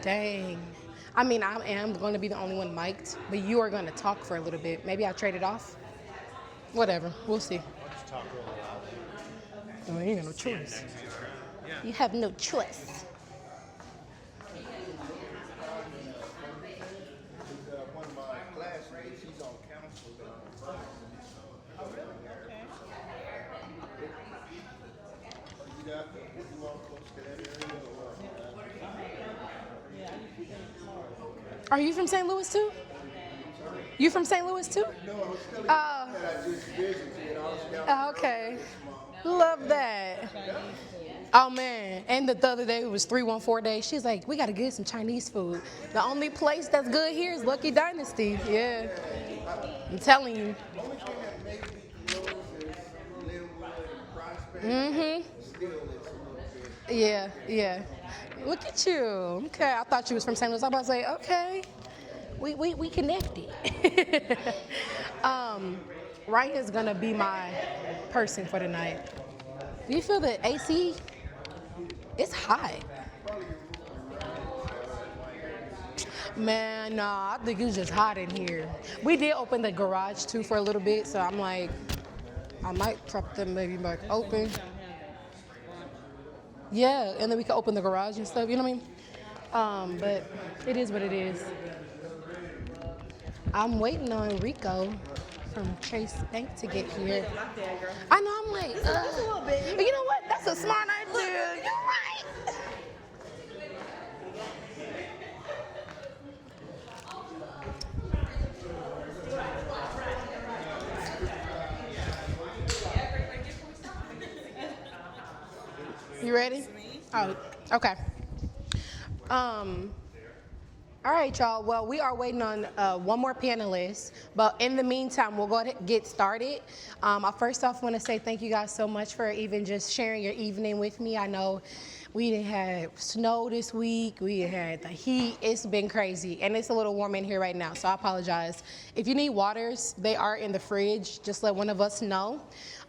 Dang. I mean, I am going to be the only one mic'd, but you are going to talk for a little bit. Maybe I'll trade it off. Whatever. We'll see. I'll just talk real loud. Oh, you ain't got no choice. Yeah. You have no choice. One of my classmates, he's on council. Oh, really? Okay. You want close to that area or what? Yeah, I used to stay in Florida. Are you from St. Louis too? You from St. Louis too? No, I'm still in Oh. that I just visited. Okay. Love that. Oh man. And the other day it was 314 day. She's like, we gotta get some Chinese food. The only place that's good here is Lucky Dynasty. Yeah. I'm telling you. Only thing that makes me close is Linwood and Prospect. Mm-hmm. Still, it's a little bit. Yeah. Look at you. Okay. I thought you was from St. Louis. I was about to say, okay. We connected. Ryan's gonna be my person for tonight. Do you feel the AC? It's hot. Man, nah, I think it's just hot in here. We did open the garage too for a little bit, so I'm like, I might prep them maybe back open. Yeah, and then we can open the garage and stuff, you know what I mean? But it is what it is. I'm waiting on Rico from Chase Bank to get here. I know, I'm like, but you know what? That's a smart idea. You're right. You ready? Oh, okay. All right, y'all. Well, we are waiting on one more panelist, but in the meantime, we'll go ahead and get started. I first off want to say thank you guys so much for even just sharing your evening with me. I know we had snow this week. We had the heat. It's been crazy, and it's a little warm in here right now, so I apologize. If you need waters, they are in the fridge. Just let one of us know.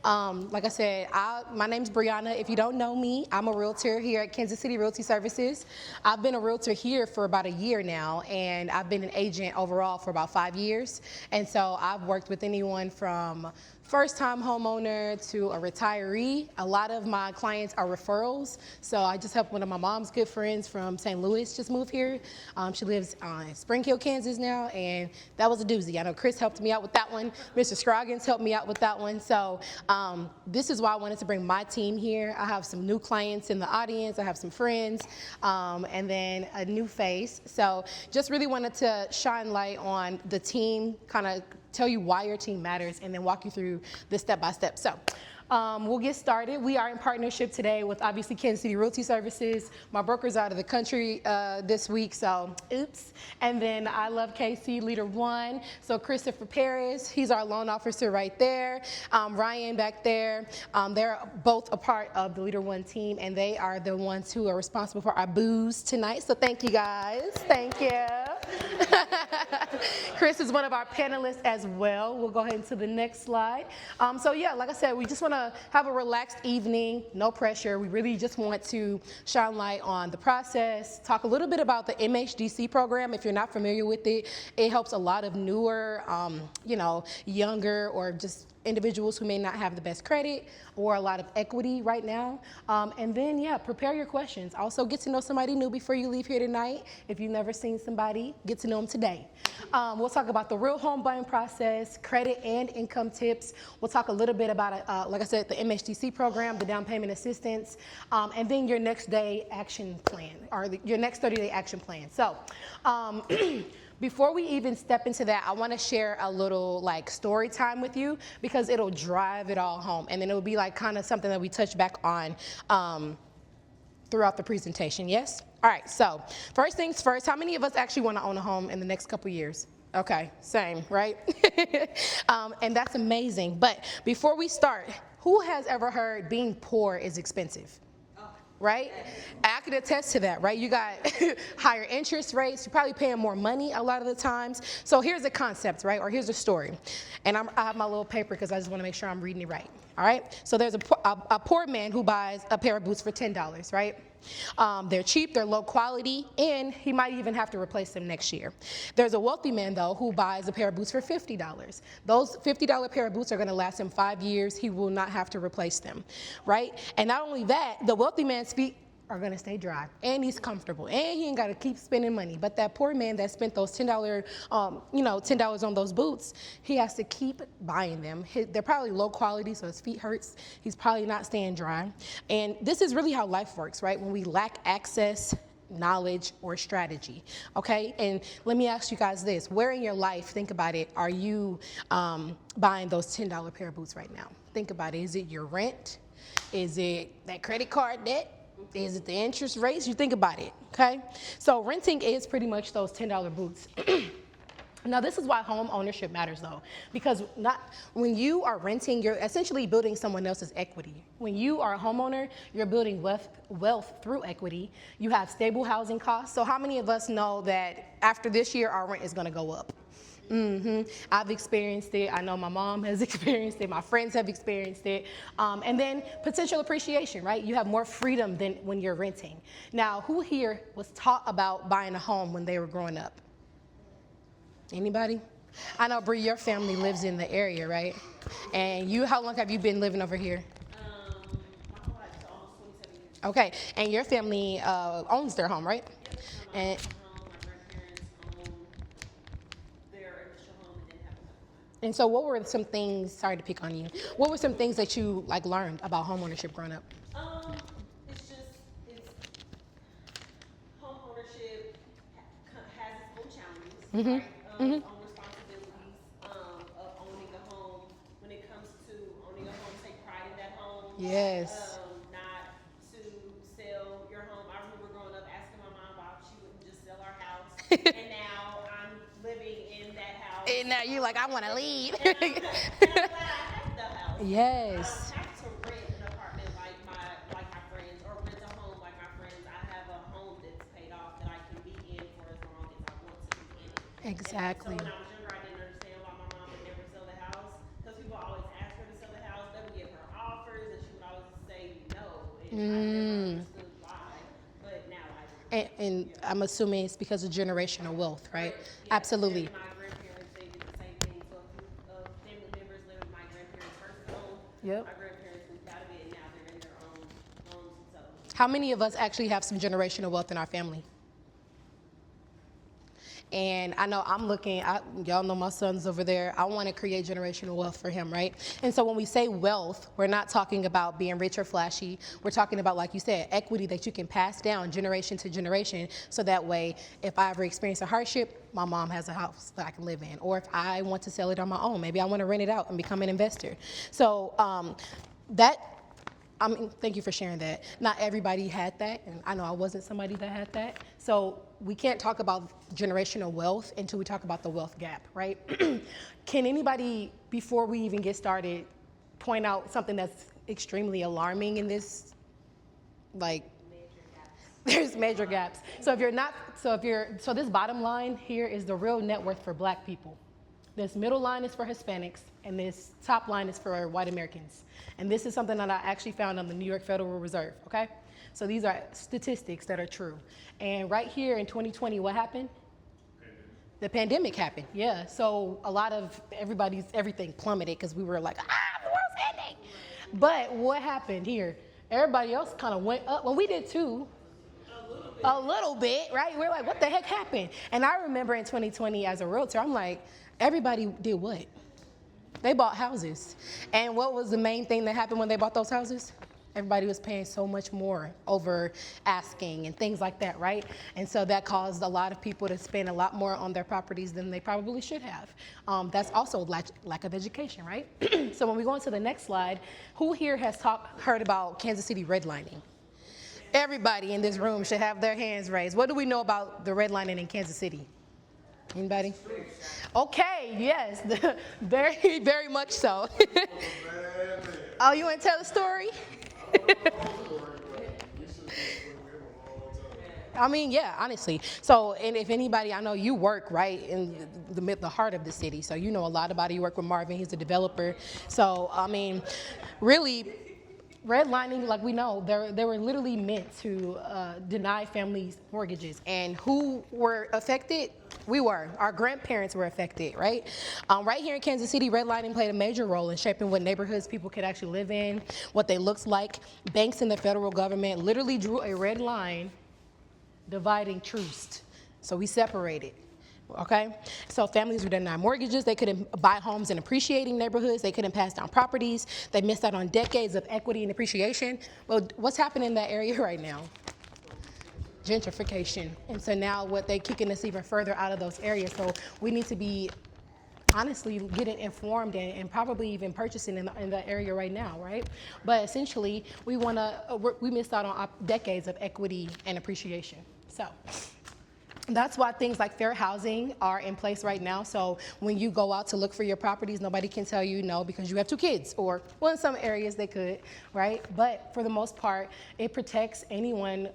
Like I said, my name's Brianna. If you don't know me, I'm a realtor here at Kansas City Realty Services. I've been a realtor here for about a year now, and I've been an agent overall for about 5 years. And so I've worked with anyone from first-time homeowner to a retiree. A lot of my clients are referrals. So I just helped one of my mom's good friends from St. Louis just move here. She lives in Spring Hill, Kansas now, and that was a doozy. I know Chris helped me out with that one. Mr. Scroggins helped me out with that one. So this is why I wanted to bring my team here. I have some new clients in the audience. I have some friends, and then a new face. So just really wanted to shine light on the team, kind of tell you why your team matters, and then walk you through the step-by-step. So we'll get started. We are in partnership today with obviously Kansas City Realty Services. My broker's out of the country this week, so oops. And then I Love KC, Leader 1. So Christopher Paris, he's our loan officer right there. Ryan back there. They're both a part of the Leader 1 team, and they are the ones who are responsible for our booze tonight. So thank you guys. Thank you. Chris is one of our panelists as well. We'll go ahead into the next slide. So yeah, like I said, we just want to have a relaxed evening, no pressure. We really just want to shine light on the process, talk a little bit about the MHDC program. If you're not familiar with it, it helps a lot of newer, younger or just individuals who may not have the best credit or a lot of equity right now. And then, yeah, prepare your questions. Also, get to know somebody new before you leave here tonight. If you've never seen somebody, get to know them today. We'll talk about the real home buying process, credit and income tips. We'll talk a little bit about, like I said, the MHDC program, the down payment assistance, and then your next day action plan, or your next 30-day action plan. So, before we even step into that, I want to share a little like story time with you because it'll drive it all home, and then it'll be like kind of something that we touch back on throughout the presentation. Yes? All right. So first things first, how many of us actually want to own a home in the next couple years? Okay, same, right? And that's amazing. But before we start, who has ever heard being poor is expensive? Right? could attest to that, right? You got higher interest rates. You're probably paying more money a lot of the times. So here's a concept, right? Or here's a story. And I have my little paper because I just want to make sure I'm reading it right. All right? So there's a poor man who buys a pair of boots for $10, right? They're cheap, they're low quality, and he might even have to replace them next year. There's a wealthy man, though, who buys a pair of boots for $50. Those $50 pair of boots are going to last him 5 years. He will not have to replace them, right? And not only that, the wealthy man's feet are going to stay dry, and he's comfortable, and he ain't got to keep spending money. But that poor man that spent those $10 on those boots, he has to keep buying them. They're probably low quality, so his feet hurts. He's probably not staying dry. And this is really how life works, right? When we lack access, knowledge, or strategy, okay? And let me ask you guys this. Where in your life, think about it, are you buying those $10 pair of boots right now? Think about it. Is it your rent? Is it that credit card debt? Is it the interest rates? You think about it, okay? So renting is pretty much those $10 boots. Now, this is why home ownership matters, though, because when you are renting, you're essentially building someone else's equity. When you are a homeowner, you're building wealth through equity. You have stable housing costs. So how many of us know that after this year, our rent is going to go up? I've experienced it. I know my mom has experienced it. My friends have experienced it. And then potential appreciation, right? You have more freedom than when you're renting. Now, who here was taught about buying a home when they were growing up? Anybody? I know, Bree, your family lives in the area, right? And you, how long have you been living over here? My whole life, so almost 27 years. Okay, and your family owns their home, right? And And so what were some things, sorry to pick on you, what were some things that you learned about homeownership growing up? It's home ownership has its own challenges, right? Own responsibilities of owning a home. When it comes to owning a home, take pride in that home. Yes. Not to sell your home. I remember growing up asking my mom why she wouldn't just sell our house. And now I'm living in that house. And now you're like, I want to leave. And I'm glad I have the house. Yes. I don't have to rent an apartment like my friends, or rent a home like my friends. I have a home that's paid off that I can be in for as long as I want to be in it. Exactly. And so when I was younger, I didn't understand why my mom would never sell the house, because people always ask her to sell the house. They would give her offers, and she would always say no. And I never understood why, but now I do. And I'm assuming it's because of generational wealth, right? Yeah, Absolutely. and my grandparents, they did the same thing. So a few family members lived with my grandparents' first home. Yep. My grandparents moved out of it, and now they're in their own homes. So How many of us actually have some generational wealth in our family? And I know I'm looking, y'all know my son's over there. I want to create generational wealth for him, right? And so when we say wealth, we're not talking about being rich or flashy. We're talking about, like you said, equity that you can pass down generation to generation. So that way, if I ever experience a hardship, my mom has a house that I can live in. Or if I want to sell it on my own, maybe I want to rent it out and become an investor. So thank you for sharing that. Not everybody had that, and I know I wasn't somebody that had that. So we can't talk about generational wealth until we talk about the wealth gap, right? Can anybody, before we even get started, point out something that's extremely alarming in this? There's major gaps. So this bottom line here is the real net worth for Black people. This middle line is for Hispanics, and this top line is for white Americans. And this is something that I actually found on the New York Federal Reserve, okay? So these are statistics that are true. And right here in 2020, what happened? The pandemic happened, yeah. So a lot of everything plummeted because we were like, the world's ending. But what happened here? Everybody else kind of went up. Well, we did too. A little bit, right? We're like, what the heck happened? And I remember in 2020 as a realtor, I'm like, everybody did what? They bought houses. And what was the main thing that happened when they bought those houses? Everybody was paying so much more over asking and things like that, right? And so that caused a lot of people to spend a lot more on their properties than they probably should have. That's also lack of education, right? So when we go on to the next slide, who here has heard about Kansas City redlining? Everybody in this room should have their hands raised. What do we know about the redlining in Kansas City? Anybody? Okay, yes, very, very much so. Oh, you want to tell the story? I mean, yeah, honestly. So, and if anybody, I know you work right in the heart of the city, so you know a lot about it. You work with Marvin, he's a developer. So, I mean, really, redlining, like we know, they were literally meant to deny families mortgages. And who were affected? We were. Our grandparents were affected, right? Right here in Kansas City, redlining played a major role in shaping what neighborhoods people could actually live in, what they looked like. Banks and the federal government literally drew a red line dividing truths. So we separated. Okay? So families were denied mortgages. They couldn't buy homes in appreciating neighborhoods. They couldn't pass down properties. They missed out on decades of equity and appreciation. Well, what's happening in that area right now? Gentrification. And so now what they're kicking us even further out of those areas. So we need to be honestly getting informed and probably even purchasing in the area right now, right? But essentially, we missed out on decades of equity and appreciation. So that's why things like fair housing are in place right now. So when you go out to look for your properties, nobody can tell you no because you have 2 kids, or well, in some areas they could, right? But for the most part, it protects anyone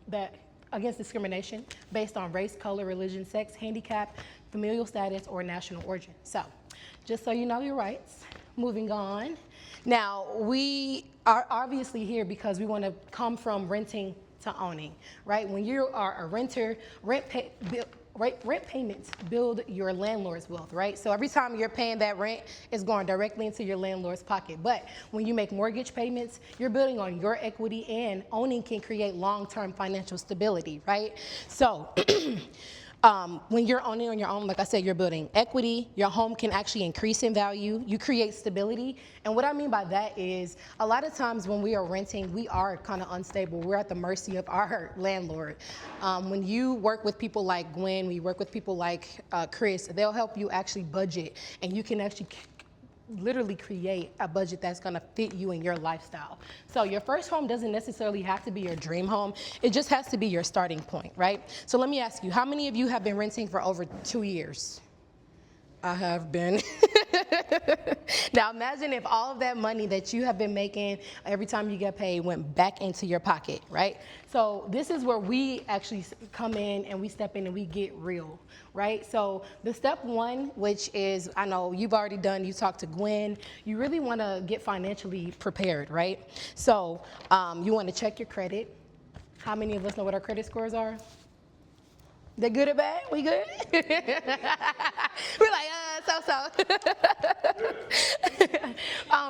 that against discrimination based on race, color, religion, sex, handicap, familial status, or national origin. So just so you know your rights. Moving on. Now, we are obviously here because we want to come from renting to owning, right? When you are a renter, rent payments build your landlord's wealth, right? So every time you're paying that rent, it's going directly into your landlord's pocket. But when you make mortgage payments, you're building on your equity, and owning can create long-term financial stability, right? So when you're owning on your own, like I said, you're building equity. Your home can actually increase in value. You create stability. And what I mean by that is a lot of times when we are renting, we are kind of unstable. We're at the mercy of our landlord. When you work with people like Gwen, when you work with people like Chris, they'll help you actually budget, and you can actually literally create a budget that's going to fit you and your lifestyle. So your first home doesn't necessarily have to be your dream home. It just has to be your starting point, right? So let me ask you, how many of you have been renting for over 2 years? I have been. Now imagine if all of that money that you have been making every time you get paid went back into your pocket, right? So this is where we actually come in and we step in and we get real, right? So the step 1, which is, I know you've already done, you talked to Gwen, you really want to get financially prepared, right? So you want to check your credit. How many of us know what our credit scores are? They good or bad? We good? We're like, so.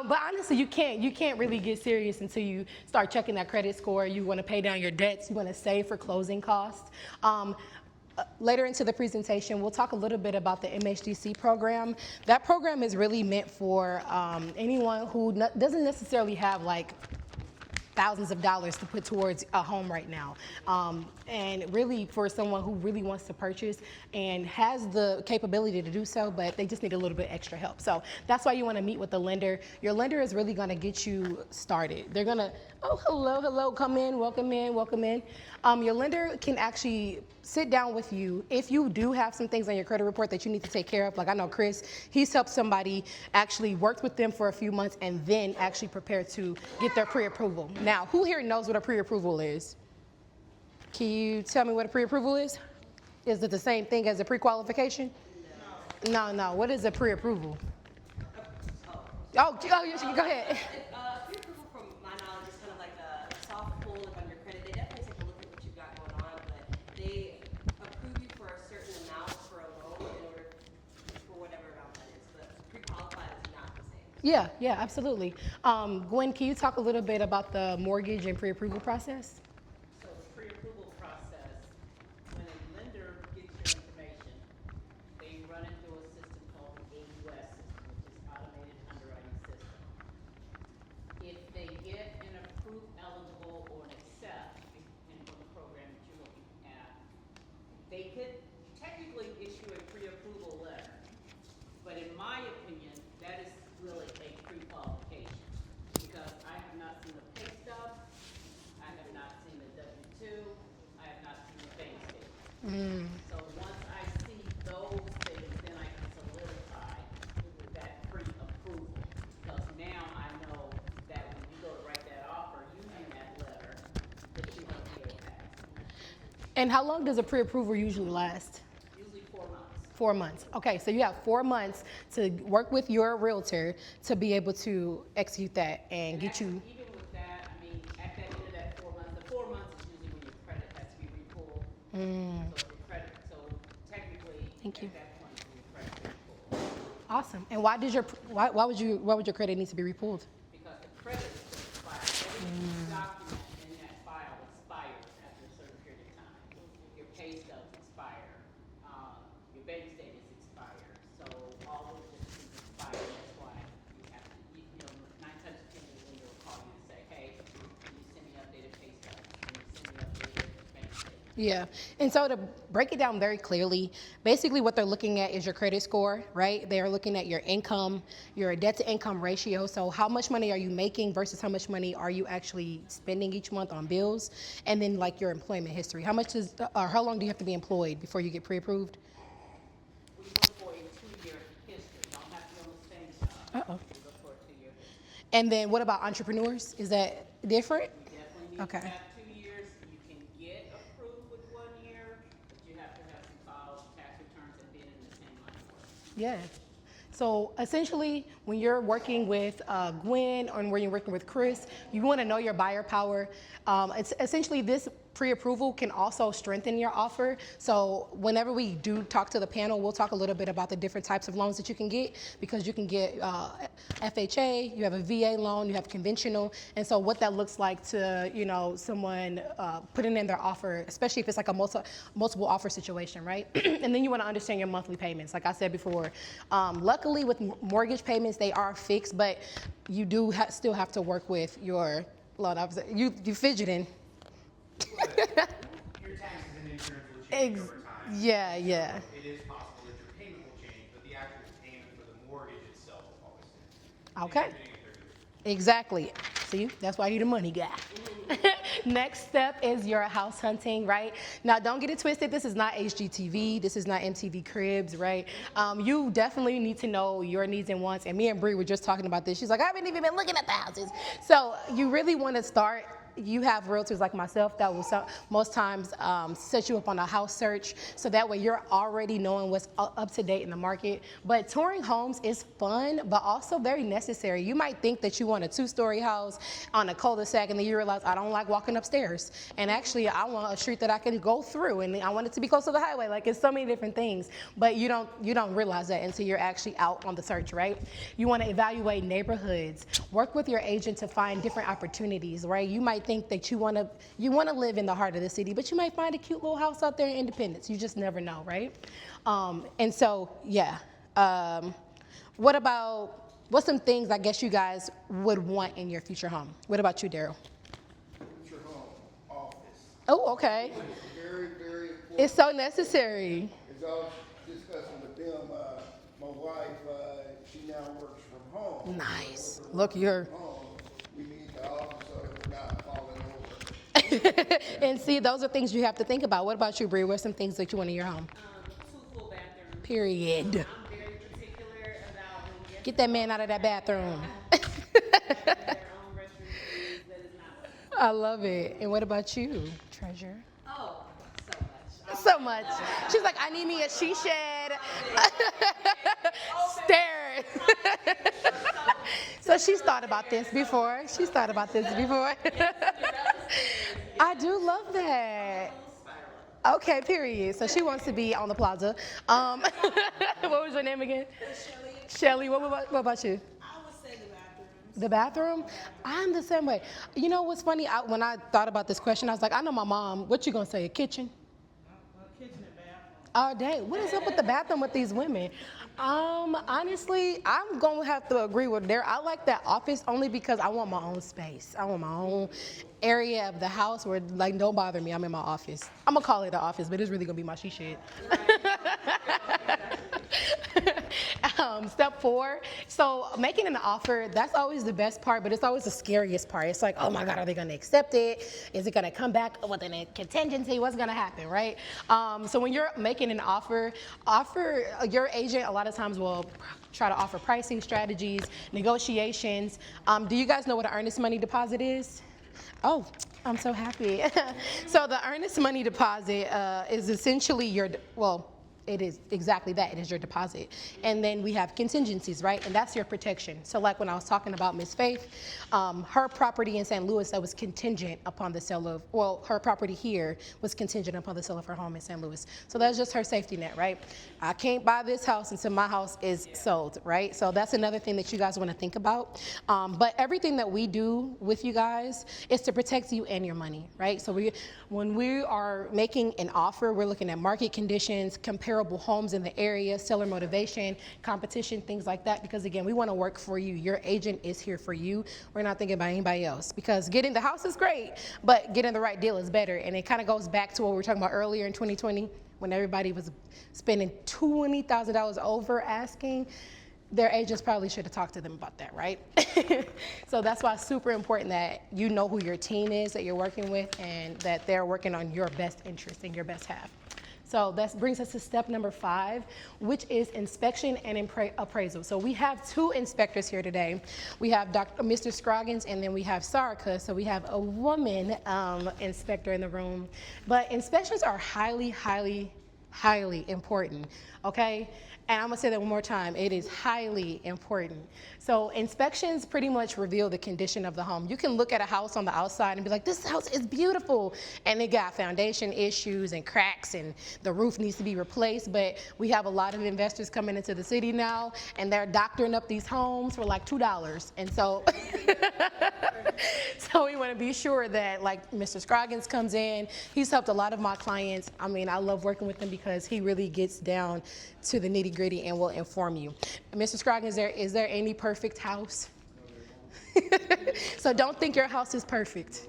But honestly, you can't really get serious until you start checking that credit score. You want to pay down your debts. You want to save for closing costs. Later into the presentation, we'll talk a little bit about the MHDC program. That program is really meant for anyone who doesn't necessarily have like thousands of dollars to put towards a home right now. And really for someone who really wants to purchase and has the capability to do so, but they just need a little bit extra help. So that's why you want to meet with the lender. Your lender is really going to get you started. They're going to, oh, hello, come in, welcome in, welcome in. Your lender can actually sit down with you if you do have some things on your credit report that you need to take care of. Like I know Chris, he's helped somebody actually worked with them for a few months and then actually prepared to get their pre-approval. Now, who here knows what a pre-approval is? Can you tell me what a pre-approval is? Is it the same thing as a pre-qualification? No. What is a pre-approval? Oh, you go ahead. Pre-approval, from my knowledge, is kind of like a soft pull on your credit. They definitely take a look at what you've got going on, but they approve you for a certain amount for a loan in order for whatever amount that is. But pre-qualified is not the same. Yeah, absolutely. Gwen, can you talk a little bit about the mortgage and pre-approval process? So the pre-approval process, when a lender gets your information, they run it through a system called the AUS system, which is Automated Underwriting System. If they get an approved, eligible, or an accept, depending on the program that you're looking at, they could technically issue a pre-approval letter. But in my opinion, that is really a pre-qualification, because I have not seen the pay stub, I have not seen the W-2, I have not seen the bank statement. So once I see those things, then I can solidify that pre-approval. Because now I know that when you go to write that offer using that letter, that you're gonna be able to pass. And how long does a pre-approval usually last? Usually 4 months. 4 months. Okay, so you have 4 months to work with your realtor to be able to execute that and get you. Even with that, I mean, at the end of that 4 months, the 4 months is usually when your credit has to be repulled. So if your credit, so technically, Thank you. at that point, your credit is repulled. Awesome. And why would your credit need to be repulled? Because the credit is going to expire. Every document in that file expires after a certain period of time. Your pay stubs expire, your bank statements expire, so all those different things expire. That's why you have to, 9 times out of 10, the lender will call you and say, hey, can you send me updated pay stubs? Can you send me updated bank statements? Yeah. And so to break it down very clearly, basically what they're looking at is your credit score, right? They are looking at your income, your debt to income ratio. So how much money are you making versus how much money are you actually spending each month on bills? And then like your employment history. How long do you have to be employed before you get pre-approved? We look for a 2-year history. Don't have to be on the same job. Uh-oh. We look for a 2-year history. And then what about entrepreneurs? Is that different? You definitely need Okay. to have 2 years. You can get approved with 1 year, but you have to have some filed tax returns and been in the same line of work. Yeah. So essentially, when you're working with Gwen or when you're working with Chris, you want to know your buyer power. It's essentially this pre-approval can also strengthen your offer. So whenever we do talk to the panel, we'll talk a little bit about the different types of loans that you can get, because you can get FHA, you have a VA loan, you have conventional. And so what that looks like to, someone putting in their offer, especially if it's like a multiple offer situation, right? And then you want to understand your monthly payments. Like I said before, luckily with mortgage payments, they are fixed, but you do still have to work with your loan officer. You fidgeting. Your taxes and insurance will change over time. Yeah. It is possible that your payment will change, but the actual payment for the mortgage itself will always stay. Okay. Exactly. See, that's why you're the money guy. Next step is your house hunting, right? Now, don't get it twisted. This is not HGTV. This is not MTV Cribs, right? You definitely need to know your needs and wants. And me and Bree were just talking about this. She's like, I haven't even been looking at the houses. So you really want to start. You have realtors like myself that will most times set you up on a house search, so that way you're already knowing what's up to date in the market. But touring homes is fun, but also very necessary. You might think that you want a 2-story house on a cul-de-sac, and then you realize I don't like walking upstairs. And actually, I want a street that I can go through, and I want it to be close to the highway. Like, it's so many different things, but you don't realize that until you're actually out on the search, right? You want to evaluate neighborhoods, work with your agent to find different opportunities, right? You might think that you want to live in the heart of the city, but you might find a cute little house out there in Independence. You just never know, right? And so, yeah. What's some things I guess you guys would want in your future home? What about you, Daryl? Future home, office. Oh, okay. Very, very important. It's so necessary. As I was discussing with them, my wife, she now works from home. Nice. So with her Look, working you're. from home, we need the office so that we're not falling over. And see, those are things you have to think about. What about you, Bree? What are some things that you want in your home? 2 full bathrooms. Period. I'm very particular about when guests Get that man out of that bathroom. have their own restroom use. That is not. I love it. And what about you, Treasure? Oh, so much. So much. She's like, I need me a she shed. Stairs. So she's thought about this before. I do love that. Okay, period. So she wants to be on the plaza. What was your name again? Shelly. What about you? I would say the bathrooms. The bathroom? I'm the same way. You know what's funny? When I thought about this question, I was like, I know my mom. What you gonna say? A kitchen? Kitchen and bathroom. Oh, dang. What is up with the bathroom with these women? Honestly, I'm going to have to agree with Derek. I like that office only because I want my own space. I want my own area of the house where, like, don't bother me. I'm in my office. I'm going to call it the office, but it's really going to be my she shed. Step 4. So making an offer, that's always the best part, but it's always the scariest part. It's like, oh my God, are they going to accept it? Is it going to come back with a contingency? What's going to happen, right? So when you're making an offer, your agent a lot of times will try to offer pricing strategies, negotiations. Do you guys know what an earnest money deposit is? Oh, I'm so happy. So the earnest money deposit is essentially well, it is exactly that. It is your deposit. And then we have contingencies, right? And that's your protection. So like when I was talking about Miss Faith, her property in St. Louis that was contingent upon the sale of, well, her property here was contingent upon the sale of her home in St. Louis. So that's just her safety net, right? I can't buy this house until my house is sold, right? So that's another thing that you guys want to think about. But everything that we do with you guys is to protect you and your money, right? So when we are making an offer, we're looking at market conditions, comparable homes in the area, seller motivation, competition, things like that. Because again, we want to work for you. Your agent is here for you. We're not thinking about anybody else. Because getting the house is great, but getting the right deal is better. And it kind of goes back to what we were talking about earlier in 2020, when everybody was spending $20,000 over asking. Their agents probably should have talked to them about that, right? So that's why it's super important that you know who your team is that you're working with and that they're working on your best interest and your best half. So that brings us to step number 5, which is inspection and appraisal. So we have 2 inspectors here today. We have Mr. Scroggins and then we have Sarika. So we have a woman inspector in the room. But inspections are highly, highly, highly important, okay? And I'm gonna say that one more time, it is highly important. So inspections pretty much reveal the condition of the home. You can look at a house on the outside and be like, this house is beautiful, and it got foundation issues and cracks and the roof needs to be replaced, but we have a lot of investors coming into the city now and they're doctoring up these homes for like $2. And so, so we wanna be sure that like Mr. Scroggins comes in, he's helped a lot of my clients. I mean, I love working with him because he really gets down to the nitty gritty and will inform you. Mr. Scroggins, is there any perfect house? So don't think your house is perfect.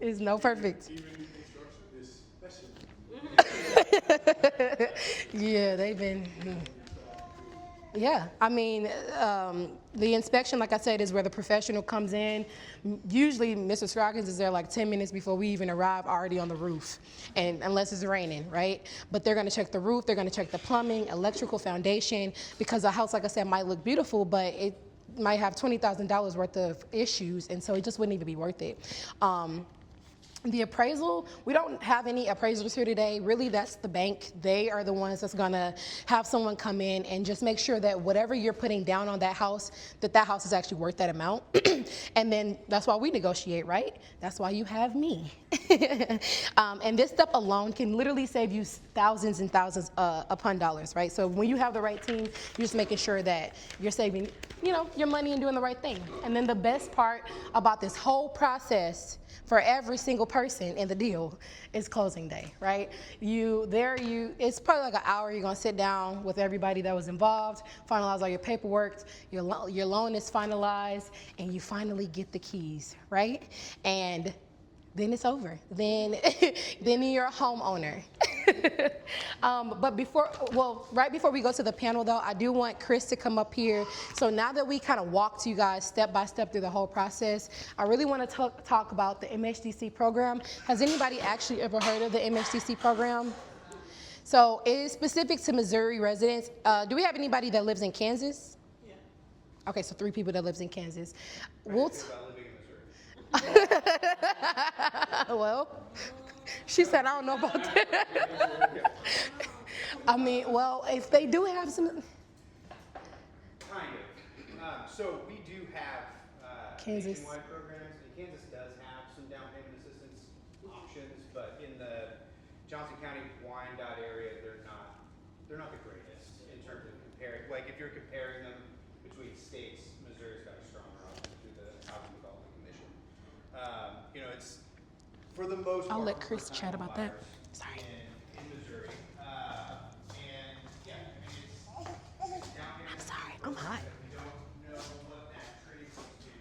It's no perfect. Even construction is special. Yeah, they've been. Yeah, I mean, the inspection, like I said, is where the professional comes in. Usually, Mr. Scroggins is there like 10 minutes before we even arrive, already on the roof, and unless it's raining, right? But they're gonna check the roof, they're gonna check the plumbing, electrical foundation, because a house, like I said, might look beautiful, but it might have $20,000 worth of issues, and so it just wouldn't even be worth it. The appraisal, we don't have any appraisers here today. Really, that's the bank. They are the ones that's gonna have someone come in and just make sure that whatever you're putting down on that house is actually worth that amount. And then that's why we negotiate, right? That's why you have me. And this step alone can literally save you thousands and thousands upon dollars, right? So when you have the right team, you're just making sure that you're saving, your money and doing the right thing. And then the best part about this whole process for every single person in the deal is closing day, right? It's probably like an hour. You're gonna sit down with everybody that was involved, finalize all your paperwork, your loan is finalized, and you finally get the keys, right? And then it's over. Then you're a homeowner. But right before we go to the panel though, I do want Chris to come up here. So now that we kind of walked you guys step by step through the whole process, I really want to talk about the MHDC program. Has anybody actually ever heard of the MHDC program? So it is specific to Missouri residents. Do we have anybody that lives in Kansas? Yeah. Okay, so 3 people that lives in Kansas. Well, she said, I don't know about that. I mean, well, if they do have some. Kind of. So we do have Kansas. nationwide programs, and Kansas does have some down payment assistance options, but in the Johnson County Wyandotte area, they're not the greatest in terms of comparing. Like if you're comparing them between states, Missouri's got a stronger option through the Housing Development Commission. It's for the most part. I'll let Chris chat about that. Sorry. In Missouri, and yeah, I mean it's down here. I'm sorry, I'm hot. We don't know what that translates to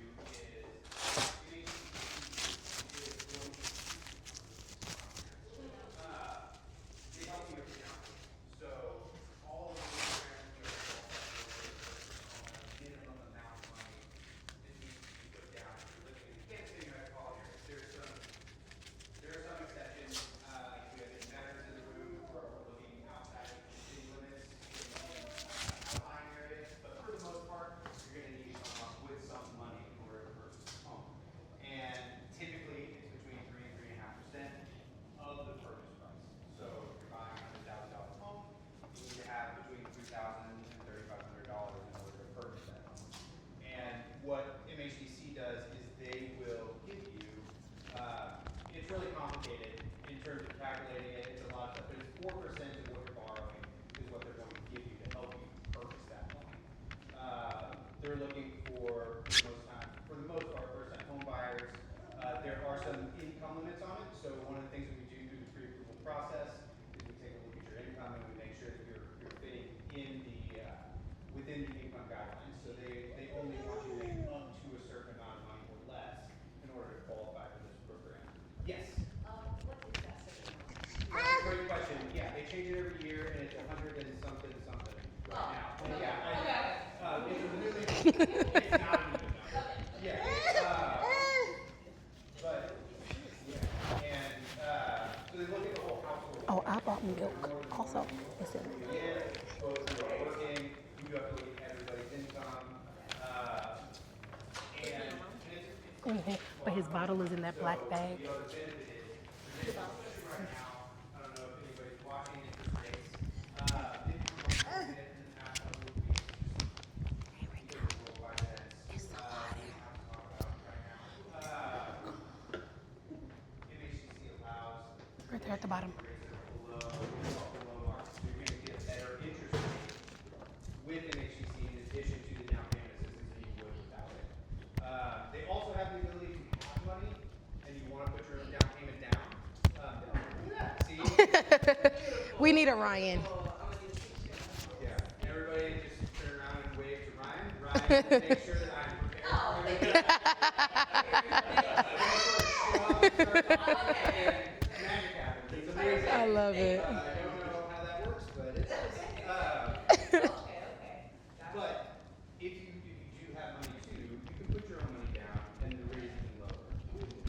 they help you with down payment. So all of the programs we are minimum amount of money that needs to be put down if you're living in Kansas City metropolitan area. There are some exceptions, like we have complicated in terms of calculating it. It's a lot of stuff, but it's 4% of what you're borrowing is what they're going to give you to help you purchase that home. They're looking for the most part, first-time home buyers. There are some income limits on it. So one of the things that we do through the pre-approval process is we take a look at your income and we make sure that you're fitting in within the income guidelines. So they only want you to make up to a certain amount of money or less in order to qualify for this program. Yes. What's the assessment? Great question. Yeah, they change it every year, and it's 100 and something right now. And yeah, it's not even a number. Yeah. But yeah, and so they look at the whole household. Oh, I bought milk also. It's in Yeah, both of you are working. You have to look at everybody's income, and it's But his bottle is in that black bag. the other benefit is right now. I don't know if anybody's watching interest rates. If you want to look at it in the past couple of weeks, just because of worldwide events, we have to talk about it right now. MHCC allows Right there at the bottom. rates that are below market, so you're going to get a better interest rate with MHCC in addition to the down payment assistance that you would without it. They also have the ability to have money, and you want to put your own down payment down. See? We need a Ryan. Yeah. Everybody just turn around and wave to Ryan. Ryan, make sure that I'm prepared for you. Magic happens. It's amazing. I love it. I don't know how that works, but it does. But if you do have money too, you can put your own money down and the rate is even lower.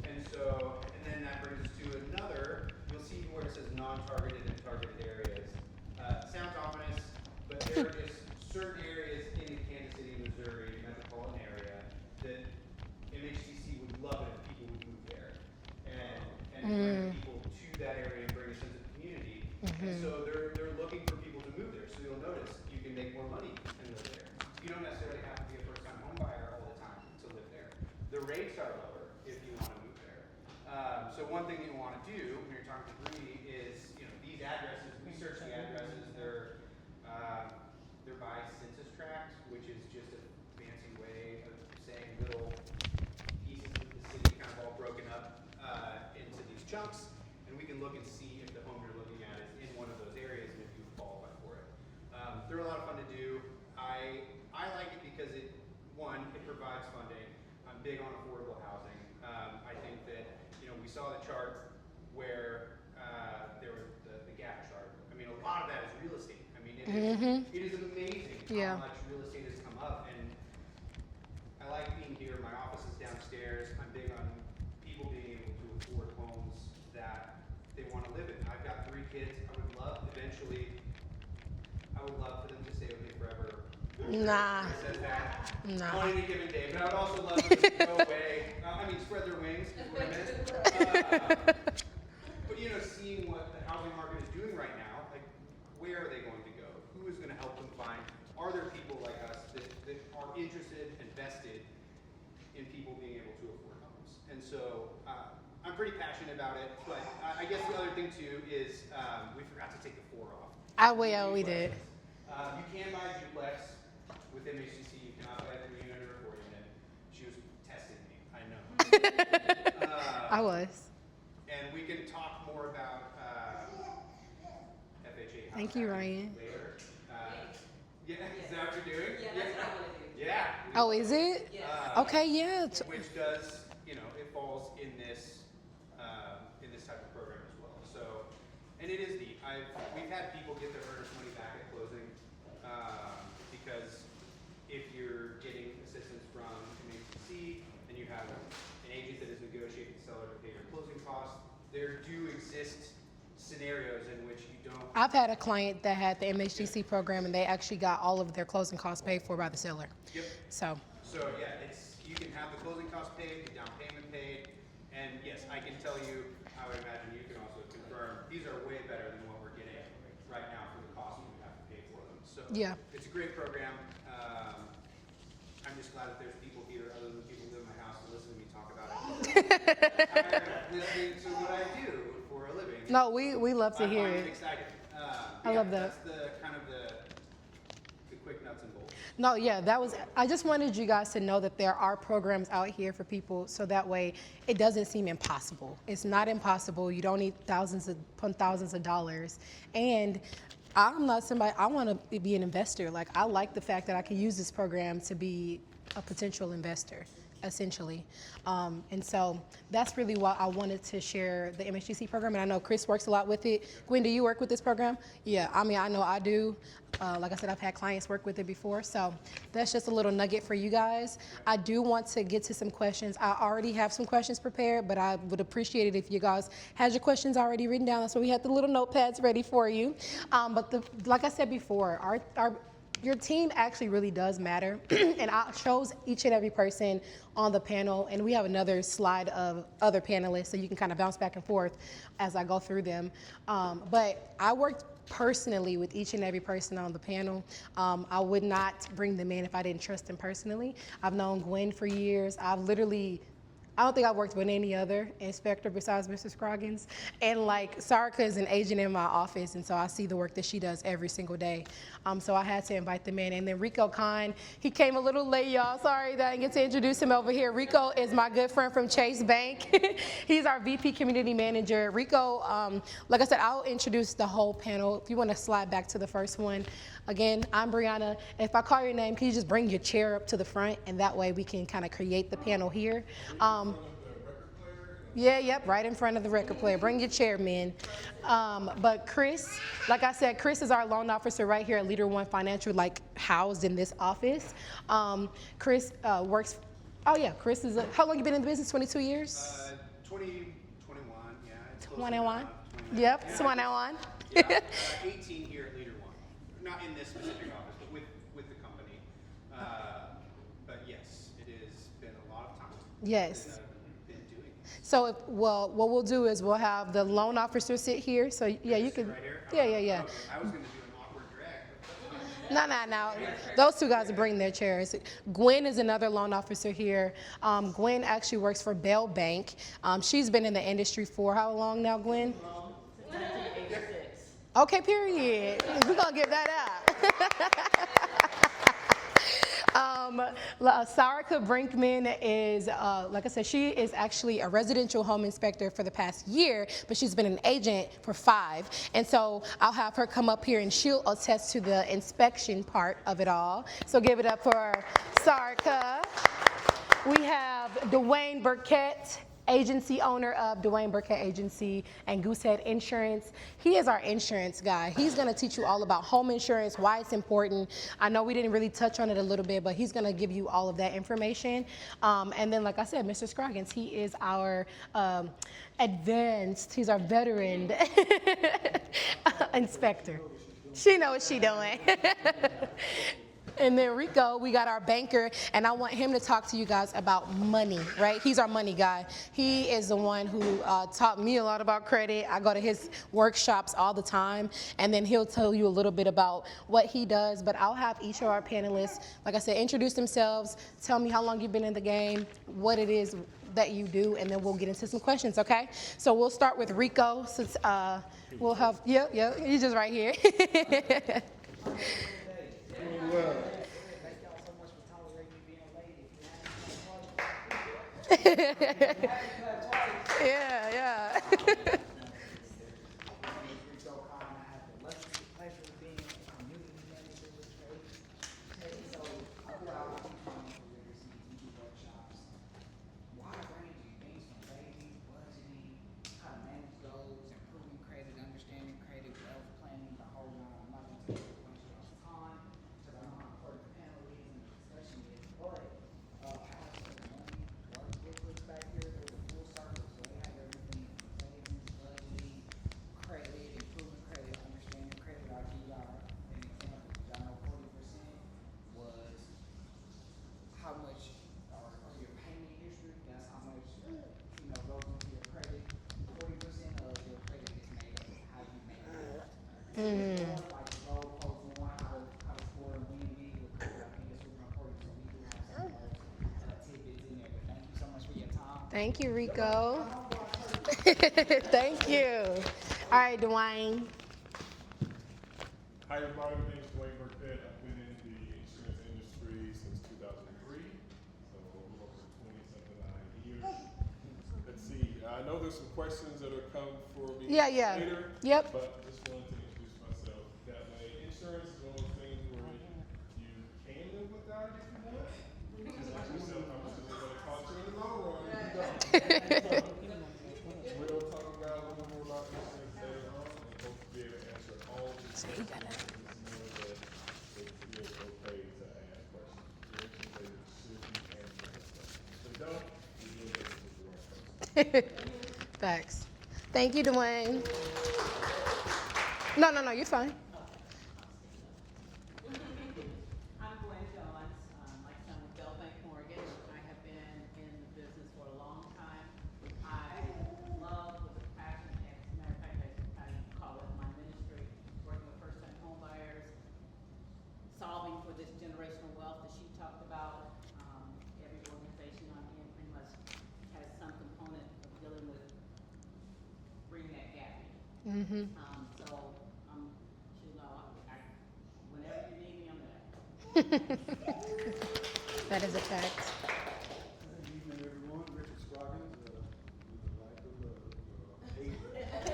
And then that brings us to another, you'll see where it says non-targeted and targeted areas. Sounds ominous, but there are just certain areas in the Kansas City, Missouri metropolitan area that MHCC would love it if people would move there. And bring people to that area and bring a sense of community. And so they're looking for people to move there. So you'll notice you can make more money and live there. You don't necessarily have to be a first-time home buyer all the time to live there. The rates are lower if you want to move there. So one thing you want to do when you're talking to Bree is, these addresses, we search the addresses, they're by census tract, which is just a fancy way of saying little pieces of the city kind of all broken up into these chunks, and we can look and see if the home you're looking at is in one of those areas and if you qualify for it. They're a lot of fun to do. I like it because it provides funding. I'm big on affordable housing. I think that we saw the chart where there was the gap chart. I mean, a lot of that is real estate. I mean, it is amazing how much real estate has come up, and I like being here. My office is downstairs. I'm big on people being able to afford homes that they want to live in. I've got 3 kids. I would love for them to stay with me forever. Nah. I said that Nah. on any given day, but I would also love them to go away. Spread their wings is what I meant. But seeing what the housing market is doing right now, like where are they going to go? Who is going to help them find? Are there people like us that are interested and vested in people being able to afford homes? And so I'm pretty passionate about it. But I guess the other thing too is we forgot to take the 4 off. We did. You can buy a duplex with MHCC. You cannot buy a 3-unit or a 4-unit. She was testing me. I know. I was. And we can talk more about FHA. Thank you, Ryan. Later. Yeah, is that what you're doing? Yeah, that's what I want to do. Yeah. Oh, is it? Yes. Okay, yeah. Which does, it falls in this type of program as well. So, and it is neat. We've had people get their earnest money back at closing because if you're getting assistance from MHCC and you have an agent that is negotiating the seller to pay your closing costs, there do exist scenarios in which you don't. I've had a client that had the MHGC program, and they actually got all of their closing costs paid for by the seller. Yep. So Yeah, you can have the closing costs paid, the down payment paid, and yes, I can tell you, I would imagine you can also confirm, these are way better than what we're getting right now for the cost we have to pay for them. So Yeah. it's a great program. I'm just glad that there's people here other than people who live in my house to listen to me talk about it. of listening to what I do for a living. No, we love to I hear find it. exciting. I love that. That's the kind of the quick nuts and bolts. No, yeah, I just wanted you guys to know that there are programs out here for people so that way it doesn't seem impossible. It's not impossible. You don't need thousands of dollars. And I'm not somebody, I want to be an investor. Like, I like the fact that I can use this program to be a potential investor, essentially. And so that's really why I wanted to share the MHTC program. And I know Chris works a lot with it. Gwen, do you work with this program? Yeah, I mean, I know I do. Like I said, I've had clients work with it before. So that's just a little nugget for you guys. I do want to get to some questions. I already have some questions prepared, but I would appreciate it if you guys had your questions already written down. So we had the little notepads ready for you. Like I said before, your team actually really does matter, and it shows each and every person on the panel, and we have another slide of other panelists so you can kind of bounce back and forth as I go through them. But I worked personally with each and every person on the panel. I would not bring them in if I didn't trust them personally. I've known Gwen for years. I don't think I've worked with any other inspector besides Mr. Scroggins. And like, Sarika is an agent in my office, and so I see the work that she does every single day. So I had to invite them in. And then Rico Khan, he came a little late, y'all. Sorry that I didn't get to introduce him over here. Rico is my good friend from Chase Bank. He's our VP Community Manager. Rico, like I said, I'll introduce the whole panel. If you want to slide back to the first one. Again, I'm Brianna. If I call your name, can you just bring your chair up to the front, and that way we can kind of create the panel here. Yeah, yep, right in front of the record player. Bring your chair, men. But Chris, like I said, Chris is our loan officer right here at Leader One Financial, like housed in this office. Chris works, Chris is, how long you been in the business, 22 years? 21, yeah. It's close 21? enough, 29. Yep, Yeah. 21. Yeah, 18 here at Leader One. Not in this specific office, but with the company. But yes, it has been a lot of time. Yes. That I've been doing this. So, what we'll do is we'll have the loan officer sit here. So, yeah, you can. Right here? Yeah. Okay. I was going to do an awkward drag. No. Those two guys will bring their chairs. Gwen is another loan officer here. Gwen actually works for Bell Bank. She's been in the industry for how long now, Gwen? Since 1986. Okay, period. We're going to give that out. Sarika Brinkman is, like I said, she is actually a residential home inspector for the past year, but she's been an agent for 5. And so I'll have her come up here and she'll attest to the inspection part of it all. So give it up for Sarika. We have Dwayne Burkett, agency owner of Dwayne Burkett Agency and Goosehead Insurance. He is our insurance guy. He's going to teach you all about home insurance, why it's important. I know we didn't really touch on it a little bit, but he's going to give you all of that information. And then, like I said, Mr. Scroggins, he is our he's our veteran inspector. She knows what she's doing. And then Rico, we got our banker, and I want him to talk to you guys about money, right? He's our money guy. He is the one who taught me a lot about credit. I go to his workshops all the time, and then he'll tell you a little bit about what he does. But I'll have each of our panelists, like I said, introduce themselves, tell me how long you've been in the game, what it is that you do, and then we'll get into some questions, okay? So we'll start with Rico, since we'll have, he's just right here. Well, Thank y'all so much for tolerating me being a lady. Yeah. My name is Rico Khan. I have the luxury pleasure of being a community manager with Trade. So I go out with financial literacy, we do workshops, wide ranging things from saving, budgeting, how to manage goals, improving credit, understanding credit, wealth planning, the whole nine. I'm not gonna take up a bunch of y'all's time, because I know how important the panel is and the discussion is, but I have some money work booklets back here that are full circle, so they have everything from savings, budgeting, credit, improving credit, understanding credit. I'll give y'all an example. Y'all know 40% was how much, or your payment history, that's how much, goes into your credit. 40% of your credit is made up of how you make it. Like the goal post one, how to score and win big with credit. I think it's super important, so we do have some tidbits in there. But thank you so much for your time. Thank you, Rico. Thank you. All right, Dwayne. Hi everybody, my name is Dwayne Burkett. I've been in the insurance industry since 2003, so a little over 20-something odd years. Let's see, I know there's some questions that will come for me Yeah, yeah. later, Yep. but just wanted to introduce myself that way. Insurance is one of those things where you can live without it if you want. Just ask yourself how much is it going to cost you in the long run if you don't. We'll talk about a little bit more about insurance later on and hope to be able to answer all the questions. It is okay to ask questions. Your information should be answering questions. If they don't, you will get to the wrong person. Facts. Thank you, Dwayne. No, you're fine. I'm Gwen Johns, like son of Bell Bank Morgan. I have been in the business for a long time. I love with a passion, as a matter of fact, I call it my ministry, working with first-time home buyers, solving for this generational wealth that she talked about. Every organization I'm in pretty much has some component of dealing with bringing that gap in. Mm-hmm. So, you know, whenever you need me, I'm there. That is a fact. Good evening, everyone. Richard Scroggins, with the life of hate.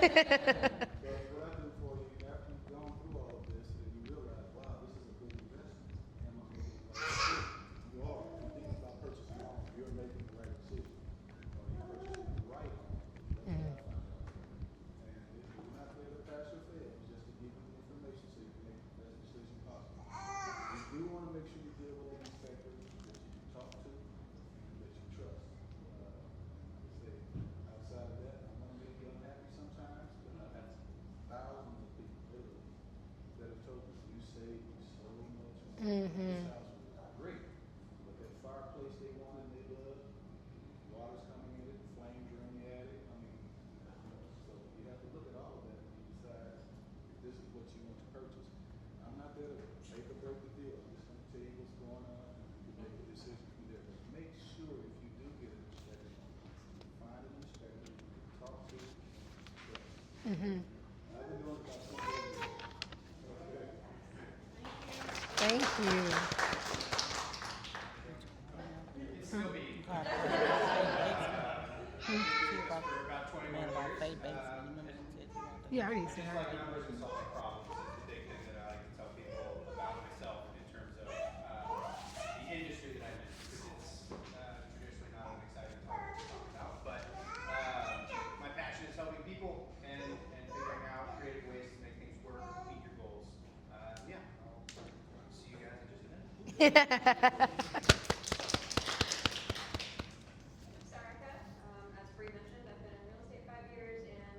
But what I do for you, after you've gone through all of this, and you realize, wow, this is a good investment. Am I making the right decision? You are. If you're thinking about purchasing a home, you're making the right decision. Are you purchasing the right home? That's what I found out. And we're not there to pass or fail, it's just to give you the information so you can make the best decision possible. You do want to make sure you deal with the inspector that you can talk to and that you trust. Like I say, outside of that, I'm gonna make you unhappy sometimes, but I've had thousands of people literally that have told me you saved me so much money. This house was great, but that fireplace they wanted and they loved, water's coming in it, flames are in the attic. I mean, so you have to look at all of that when you decide if this is what you want to purchase. I'm not there to make or break the deal. I'm just gonna tell you what's going on and you can make a decision from there. But make sure if you do get an inspection, find an inspector you can talk to. I've been doing it about 20 years. Okay. Thank you. It'd still be. For about 21 years. Yeah, I already said Just that. like numbers and solving problems is the big thing that I like to tell people about myself in terms of the industry that I'm in, because it's traditionally not an exciting topic to talk about. But my passion is helping people and figuring out creative ways to make things work, meet your goals. Yeah, I'll see you guys in just a minute. Sarika, as Bree mentioned, I've been in real estate 5 years and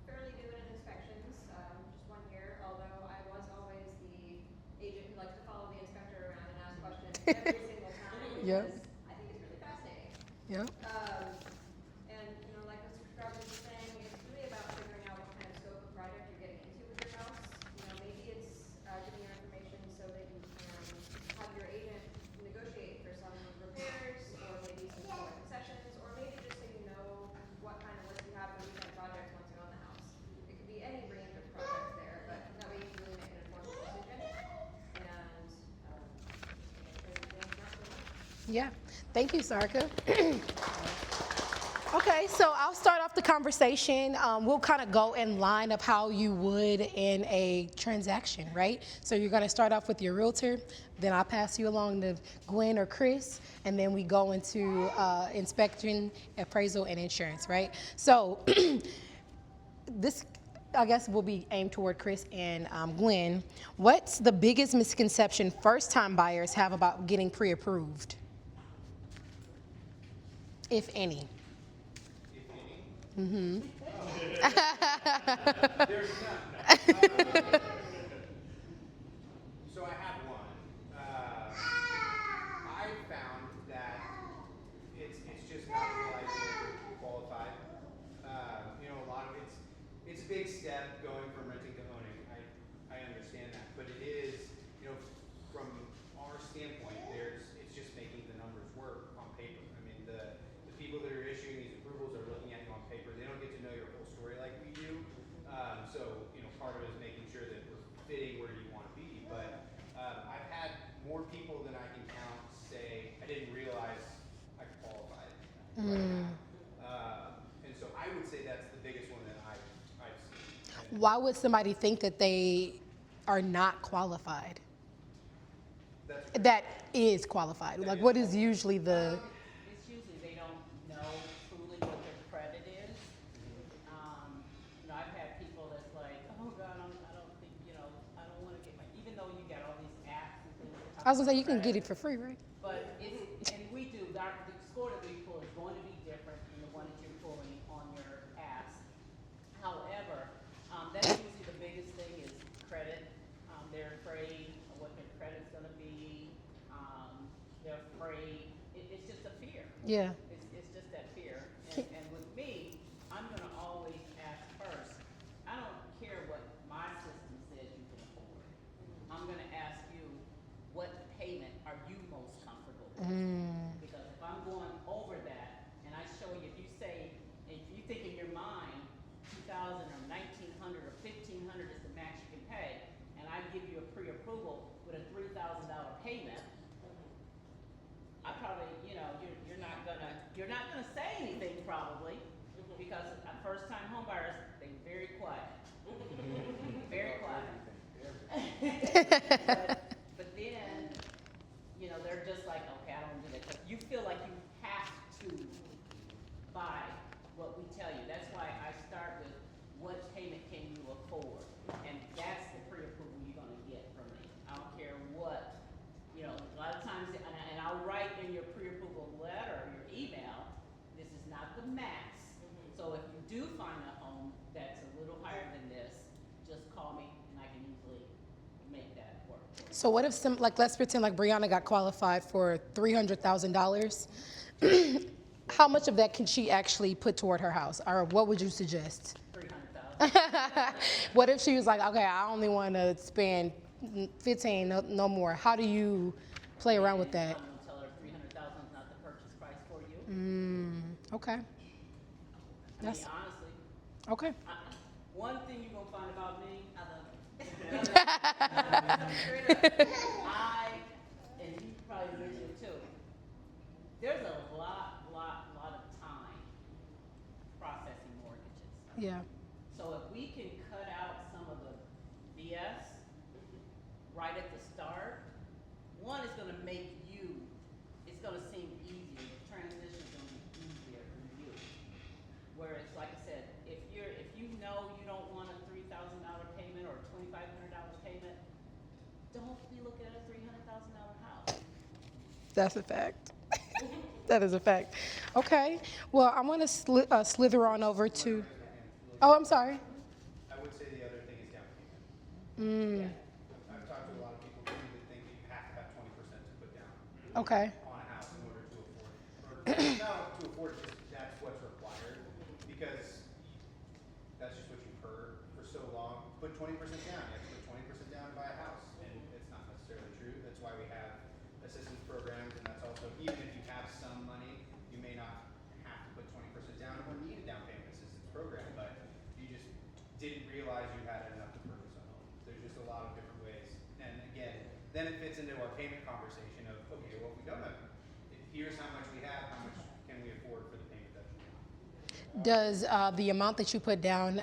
fairly new in inspections, just 1 year, although I was always the agent who likes to follow the inspector around and ask questions every single time Yep. because I think it's really fascinating. Yep. And like Mr. Scroggins was saying, it's really about figuring out what kind of scope of project you're getting into with your house. Maybe it's giving your information so that you can have your agent negotiate for some repairs, or maybe some smaller concessions, or maybe just so you know what kind of list you have for weekend projects once you own the house. It could be any range of projects there, but that way you can really make an informed decision. And not so much. Yeah. Thank you, Sarka. Okay, so I'll start off the conversation. We'll kind of go in line of how you would in a transaction, right? So you're going to start off with your realtor, then I'll pass you along to Gwen or Chris, and then we go into inspection, appraisal, and insurance, right? So this, I guess, will be aimed toward Chris and Gwen. What's the biggest misconception first-time buyers have about getting pre-approved, if any? There's none. So I have one. I found that it's just not realizing that you're qualified. A lot of it's a big step going from renting to owning. I understand that, but it is, from our standpoint, it's just making the numbers work on paper. I mean, the people that are issuing why would somebody think that they are not qualified? That is qualified. Like, what is usually the? It's usually they don't know truly what their credit is. I've had people that's like, oh God, I don't think, I don't wanna get even though you got all these apps and things. that I was talk gonna say you about can get credit, it for free, right? But and we do, the score that we pull is going to be different than the one that you're pulling on your apps. However, that's usually the biggest thing is credit. They're afraid of what their credit's gonna be. They're afraid, it's just a fear. Yeah. It's just that fear. Can- And with me, I'm gonna always ask first. I don't care what my system says you can afford. I'm gonna ask you, what payment are you most comfortable with? Because if I'm going over that, and I show you, if you say, if you think in your mind, 2,000 or 1,900 or 1,500 is the max you can pay, and I give you a pre-approval with a $3,000 payment, I probably, you're not gonna say anything probably, because first time home buyers, they very quiet. Very quiet. But then, they're just like, okay, I don't do that, 'cause you feel like you have to buy what we tell you. That's why I start with, what payment can you afford? And that's the pre-approval you're gonna get from me. I don't care what, a lot of times, and I'll write in your pre-approval letter, your email, this is not the max. So if you do find a home that's a little higher than this, just call me and I can easily make that work. So what if let's pretend like Brianna got qualified for $300,000. How much of that can she actually put toward her house, or what would you suggest? 300,000. What if she was like, okay, I only want to spend 15, no more? How do you play around with that? I'm gonna tell her 300,000 is not the purchase price for you. Okay. I That's mean, honestly, okay. one thing you're gonna find about me, I love it. And you probably mentioned it too. There's a lot of time processing mortgages. Yeah. So if we can cut out some of the BS right at the start, one is gonna make it's gonna seem easier, the transition's gonna be easier for you. Whereas, like I said, if you know you don't want a $3,000 payment or a $2,500 payment, don't be looking at a $300,000 house. That's a fact. That is a fact. Okay. Well, I want to slither on over to. Oh, I'm sorry. I would say the other thing is down payment. I've talked to a lot of people too that think that you have to have 20% to put down Okay. on a house in order to afford, or not to afford, just that's what's required, because that's just what you've heard for so long. Put 20% down. You have to put 20% down to buy a house, and it's not necessarily true. That's why we have assistance programs, and that's also, even if you have some money, you may not have to put 20% down or need a down payment assistance program, but you just didn't realize you had enough to purchase a home. There's just a lot of different ways, and again, then it fits into our payment conversation of, okay, well, if we don't have, here's how much we have, how much can we afford for the payment that we want? Does the amount that you put down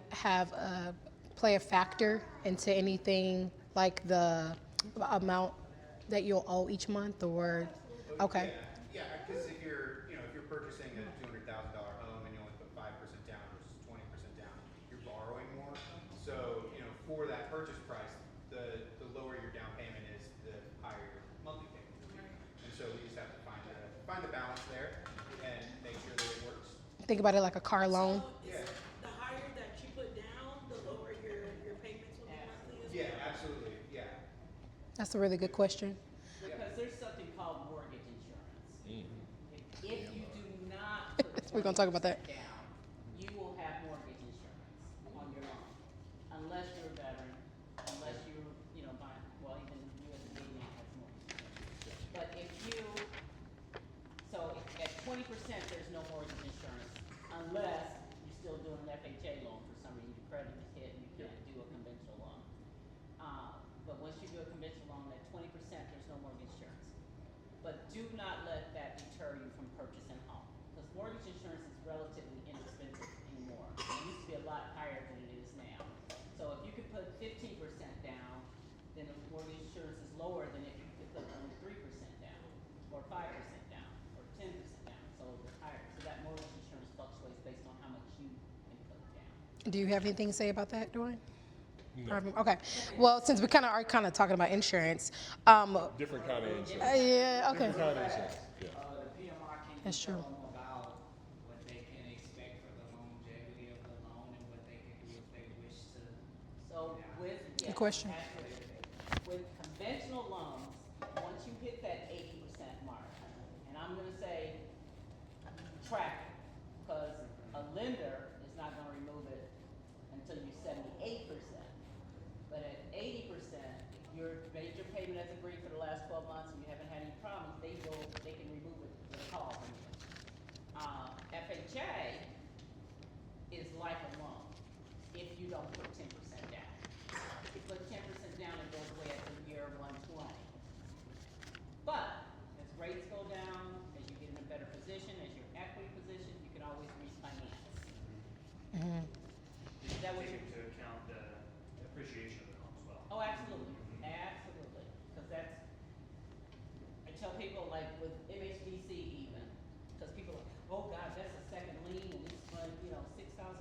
play a factor into anything, like the amount that you'll owe each month, or? Okay. Yeah, because if you're purchasing a $200,000 home and you only put 5% down versus 20% down, you're borrowing more. So, for that purchase price, the lower your down payment is, the higher your monthly payment will be. And so we just have to find the balance there and make sure that it works. Think about it like a car loan. Yeah. The higher that you put down, the lower your payments will be monthly as well. Yeah, absolutely. Yeah. That's a really good question. Because there's something called mortgage insurance. If you do not put We're gonna talk about that. 20% down, you will have mortgage insurance on your loan, unless you're a veteran, unless you're, buying, well, even USDA now has mortgage insurance. But at 20%, there's no mortgage insurance, unless you're still doing an FHA loan for some reason, your credit is hit and you can't do a conventional loan. But once you do a conventional loan at 20%, there's no mortgage insurance. But do not let that deter you from purchasing a home, because mortgage insurance is relatively inexpensive anymore. It used to be a lot higher than it is now. So if Do you have anything to say about that, Dwayne? No. Okay. Well, since we are kind of talking about insurance, Different kind of insurance. yeah, okay. Different kind of insurance, yeah. The PMR, can you That's tell true. them about what they can expect for the longevity of the loan and what they can do if they wish to? So with, Good yes, question. absolutely. With conventional loans, once you hit that 80% mark, and I'm gonna say track it, because a lender is not gonna remove it until you're 78%. But at 80%, if you're made your payment as agreed for the last 12 months and you haven't had any problems, they can remove it with a call from you. FHA is like a loan if you don't put 10% down. If you put 10% down, it goes away after year 120. But as rates go down, as you get in a better position, as your equity position, you can always refinance. Is that what Take you? into account the appreciation of the home as well. Oh, absolutely, absolutely, because that's, I tell people like with MHDC even, because people are, oh God, that's a second lien and it's like, $6,000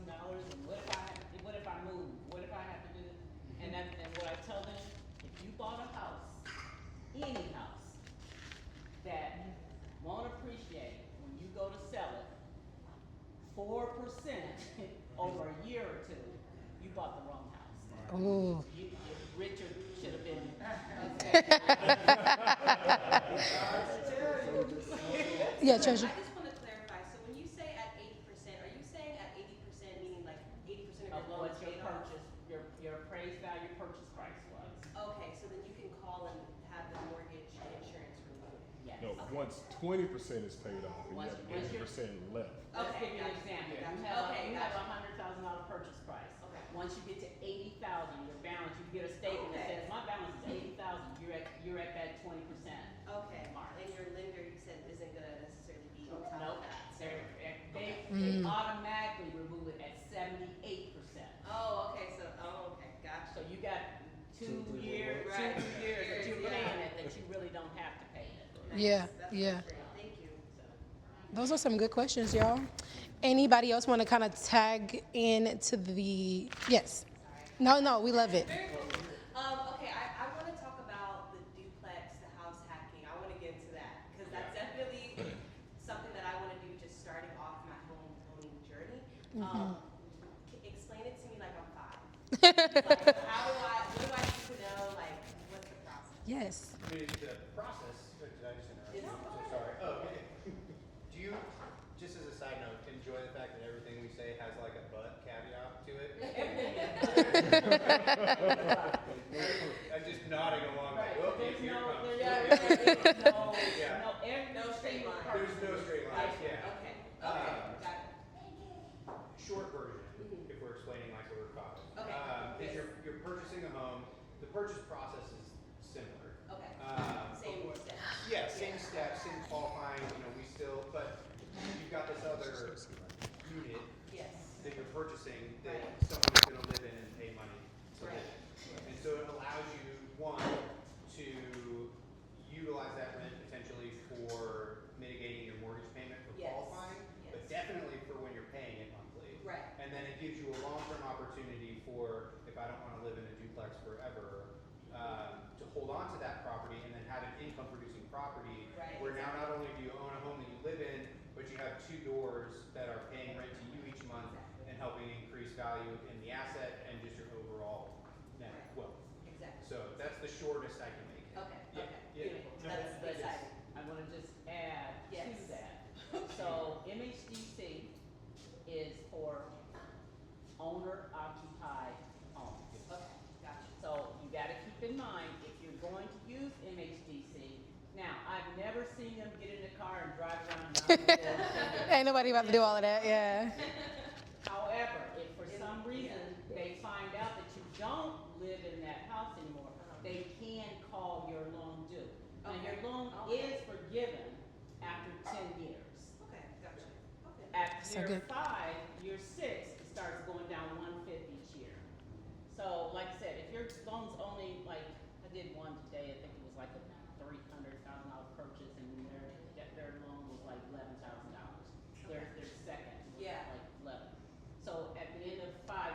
and what if I move, what if I have to do this? And what I tell them, if you bought a house, any house, that won't appreciate when you go to sell it, 4% over a year or two, you bought the wrong house. Ooh. Richard should have been. Yeah, I Treasure. just want to clarify, so when you say at 80%, are you saying at 80% meaning like 80% of Of your loan what is your paid off? purchase, your appraised value purchase price was. Okay, so then you can call and have the mortgage insurance removed. Yes. No, once 20% is paid off, and you Once- have once you're- 80% left. Let's Okay, give you an gotcha. example. Gotcha. You have, Okay, you have gotcha. $100,000 purchase price. Okay. Once you get to 80,000, your balance, you get a statement that Okay. says, my balance is 80,000, you're at that 20% Okay, mark. and your lender, you said, isn't gonna necessarily be on top Nope, of that. So- they automatically remove it at 78%. Oh, okay, okay, So gotcha. you got two 2, 3 years, more Right. 2 years that you're Yeah. paying it, that you really don't have to pay it. Nice. Yeah, That's yeah. great, thank you. Those are some good questions, y'all. Anybody else want to kind of tag into the? Yes. No, we love it. Okay, I wanna talk about the duplex, the house hacking, I wanna get into that, cause that's definitely something that I wanna do just starting off my owning journey. Explain it to me like I'm 5. Like, what do I need to know, like, what's the process? Yes. I mean, the process, did I just interrupt? No, I'm go so ahead. sorry. Oh, okay. Do you, just as a side note, enjoy the fact that everything we say has like a but caveat to it? I'm just nodding along like, Right, well, there's here no, comes. yeah, Yeah. every No straight single line. person- There's no straight lines, yeah. Okay, got it. Short version, if we're explaining like what we're talking. Okay. Is you're purchasing a home, the purchase process is similar. Okay, But same what- steps. Yeah, same steps, same qualifying, but you've got this other unit Yes. that you're purchasing that Right. someone's gonna live in and pay money to live Right. in. And so it allows you, one, to utilize that rent potentially for mitigating your mortgage payment for Yes. qualifying, but Yes. definitely for when you're paying it monthly. Right. And then it gives you a long-term opportunity for, if I don't wanna live in a duplex forever, to hold on to that property and then have an income-producing property. Right, Where now not only do you own a home that you live in, but you have 2 doors that are paying rent to you each month and helping increase value in the asset and just your overall net Right. wealth. Exactly. So that's the shortest I can make it. Okay, Yeah, okay, yeah. beautiful, No, that's yes. exciting. I wanna just add Yes. to that. So MHDC is for owner occupied homes. Okay, gotcha. So you gotta keep in mind, if you're going to use MHDC, now, I've never seen them get in the car and drive around. Ain't nobody about to do all of that. Yeah. However, if for some reason they find out that you don't live in that house anymore, they can call your loan due. Now, your Okay. loan Okay. is forgiven after 10 years. Okay, gotcha. Okay. At So year good. 5, year 6, it starts going down 1/5 each year. So, like I said, if your loan's only like, I did one today, I think it was like a $300,000 purchase, and their loan was like $11,000. Their second was Yeah. like 11. So at the end of 5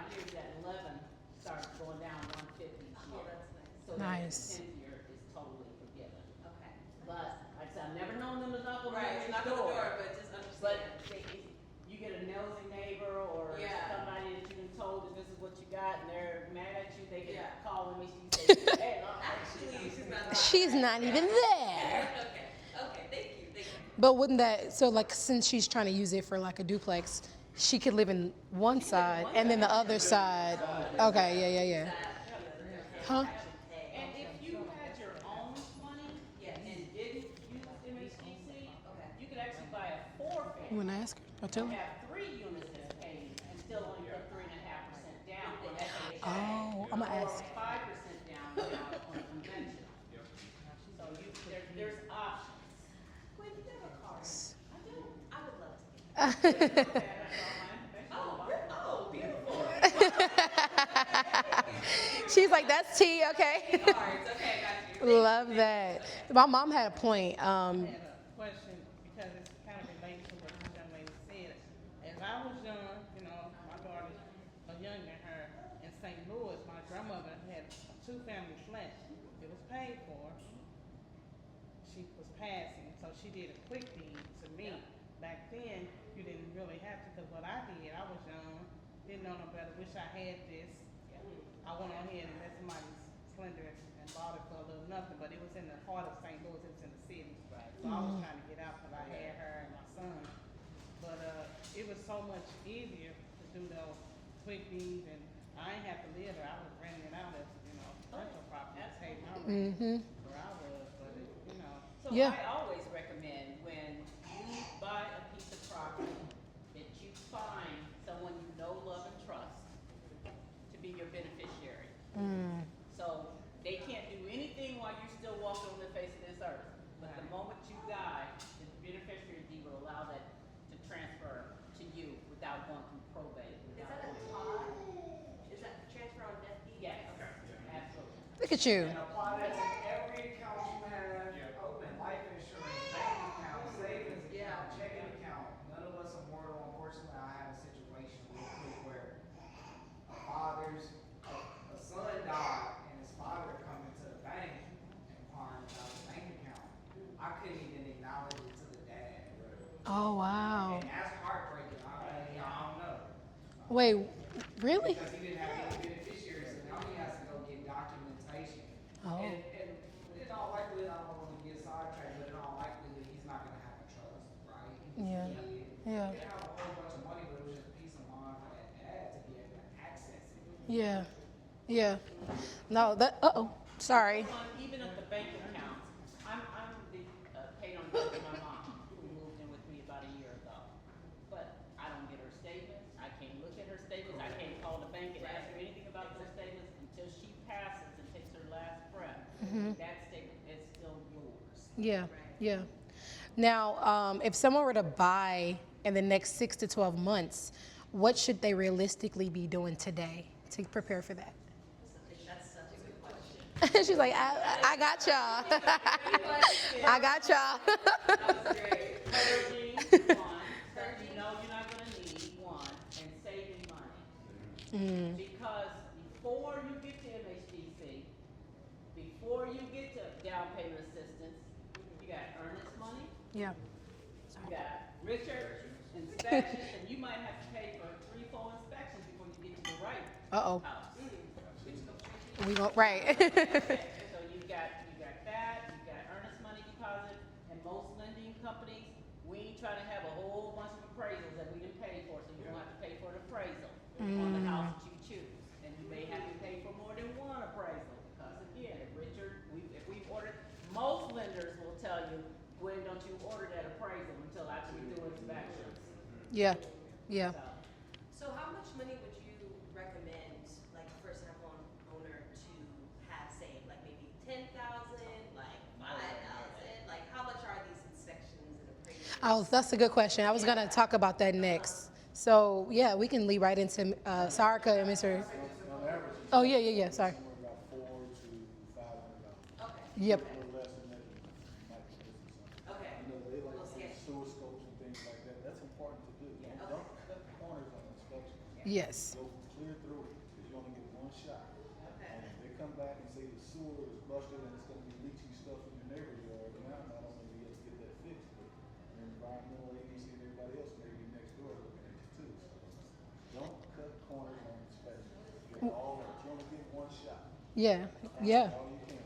so Nice. that 10th year is totally forgiven. Okay. But, like I said, I've never known them to knock on Right, anybody's knock on the door. door, but just But understand. you get a nosy neighbor or Yeah. somebody that you've been told that this is what you got and they're mad at you, they can Yeah. call me and say, hey, Actually, she's not. She's not even there. Okay, okay, thank you. But wouldn't that, so like since she's trying to use it for like a duplex, she could live in one side and then the other side. Okay, yeah. Huh? And if you had your own money Yes. and didn't use MHDC, Okay. you could actually buy a You 4-family. wanna ask her? I'll tell And her. have 3 units that's paid and still only put 3.5% down on FHA. Oh, I'ma Or ask. 5% down now on a conventional. So there's options. Quinn, you have a card. I do. I would love to get Okay, that's all my information. Oh, beautiful. She's like, that's tea, okay. Cards, okay, got you. Love that. My mom had a point. I had a question because it's kind of related to what this young lady said. As I was young, my daughters are younger than her. In St. Louis, my grandmother had a 2-family flat. It was paid for. She was passing, so she did a quick deed to me. Back then, you didn't really have to, because what I did, I was young, didn't know no better, wish I had this. I went on ahead and let somebody slender and bought it for a little nothing, but it was in the heart of St. Louis, it was in the city. So I was trying to get out because I had her and my son. But it was so much easier to do those quick deeds, and I ain't have to live there. I was renting it out as, rental property, paid my rent where I was, but So Yeah. I always recommend when you buy a piece of property that you find someone you know, love, and trust to be your beneficiary. So they can't do anything while you're still walking on the face of this earth. But the moment you die, the beneficiary deed will allow that to transfer to you without going through probate. Is that a pod? Is that transfer on death deed? Yes, absolutely. Look at you. And apply that to every account you have, open life insurance, bank account, savings account, checking account. None of us are mortal. Unfortunately, I had a situation real quick where a son died and his father come into the bank and pawned out his bank account. I couldn't even acknowledge it to the dad. Oh, wow. And that's heartbreaking. I don't know. Wait, really? Because he didn't have any beneficiaries, so now he has to go get documentation. Oh. And in all likelihood, I don't want to get sidetracked, but in all likelihood, he's not gonna have a trust, right? He's Yeah. a kid. Yeah. He didn't have a whole bunch of money, but it was just peace of mind for that dad to be able to access it. Yeah. Yeah. No, sorry. Even at the bank accounts, I'm the paid on debt of my mom, who moved in with me about a year ago. But I don't get her statements, I can't look at her statements, I can't call the bank and ask her anything about those statements until she passes and takes her last breath. That statement is still yours. Yeah. Yeah. Now, if someone were to buy in the next 6 to 12 months, what should they realistically be doing today to prepare for that? That's such a good question. She's like, I got y'all. I got y'all. That was great. Purging, one, that you know you're not gonna need, one, and saving money. Because before you get to MHDC, before you get to down payment assistance, you got earnest money, Yeah. you got Richard inspections, and you might have to pay for 3-4 inspections before you get to the right Uh-oh. house. We go, right. So you got that, you got earnest money deposit, and most lending companies, we ain't trying to have a whole bunch of appraisals that we didn't pay for, so you don't have to pay for an appraisal on the house that you choose. And you may have to pay for more than one appraisal, because again, if we've ordered, most lenders will tell you, Gwen, don't you order that appraisal until after we do inspections. Yeah. Yeah. So how much money would you recommend, like a first-time owner to have saved? Like maybe 10,000, like 5,000? Like how much are these inspections and appraisals? Oh, that's a good question. I was going to talk about that next. So, yeah, we can lead right into Sarika and Mr. On average, it's Oh, yeah. Sorry. somewhere about $400 to $500. Okay, Yep. A little less than that, you might be missing something. okay. They like Little sketchy. sewer scopes and things like that. That's important to do. Yeah. Don't cut corners on inspections. Yes. Go clear through it, because you only get one shot. Okay. And if they come come back and say the sewer is busted and it's gonna be leaching stuff in your neighbor's yard, now not only do you have to get that fixed, but your environmental agency and everybody else may be next door looking at you too. So don't cut corners on inspection. Get all that. You only get one shot. Yeah, yeah. All you can.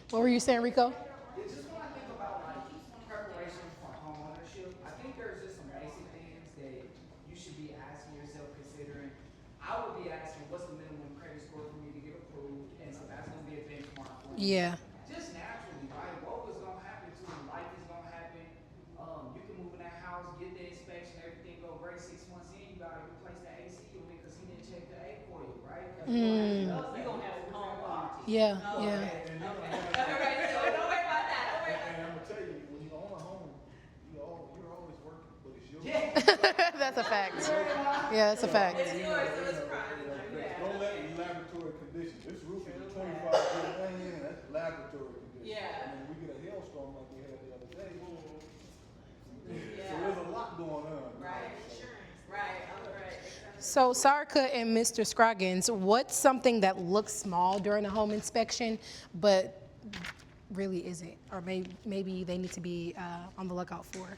What were you saying, Rico? Yeah, just when I think about like preparation for homeownership, I think there's just some basic things that you should be asking yourself, considering. I would be asking, what's the minimum credit score for me to get approved? And so that's gonna be a benchmark for me. Yeah. Just naturally, right? What was gonna happen to me? Life is gonna happen. You can move in that house, get the inspection, everything go great. 6 months in, you gotta replace the AC unit because he didn't check the A for you, right? Mm. You're gonna have some home warranty. Yeah, Oh, yeah. okay. And you know, Alright, so don't worry about that, don't worry about and I'm gonna tell you, when you own a home, you're always working, but it's yours. Yeah. That's a fact. Yeah, that's a fact. It's yours, so it's private. Don't let laboratory conditions, this roof is a 25-year thing, that's laboratory conditions. Yeah. And then we get a hailstorm like we had the other day. So Yeah. there's a lot going on. Right, right, right. So, Sarka and Mr. Scroggins, what's something that looks small during a home inspection, but really isn't? Or maybe they need to be on the lookout for?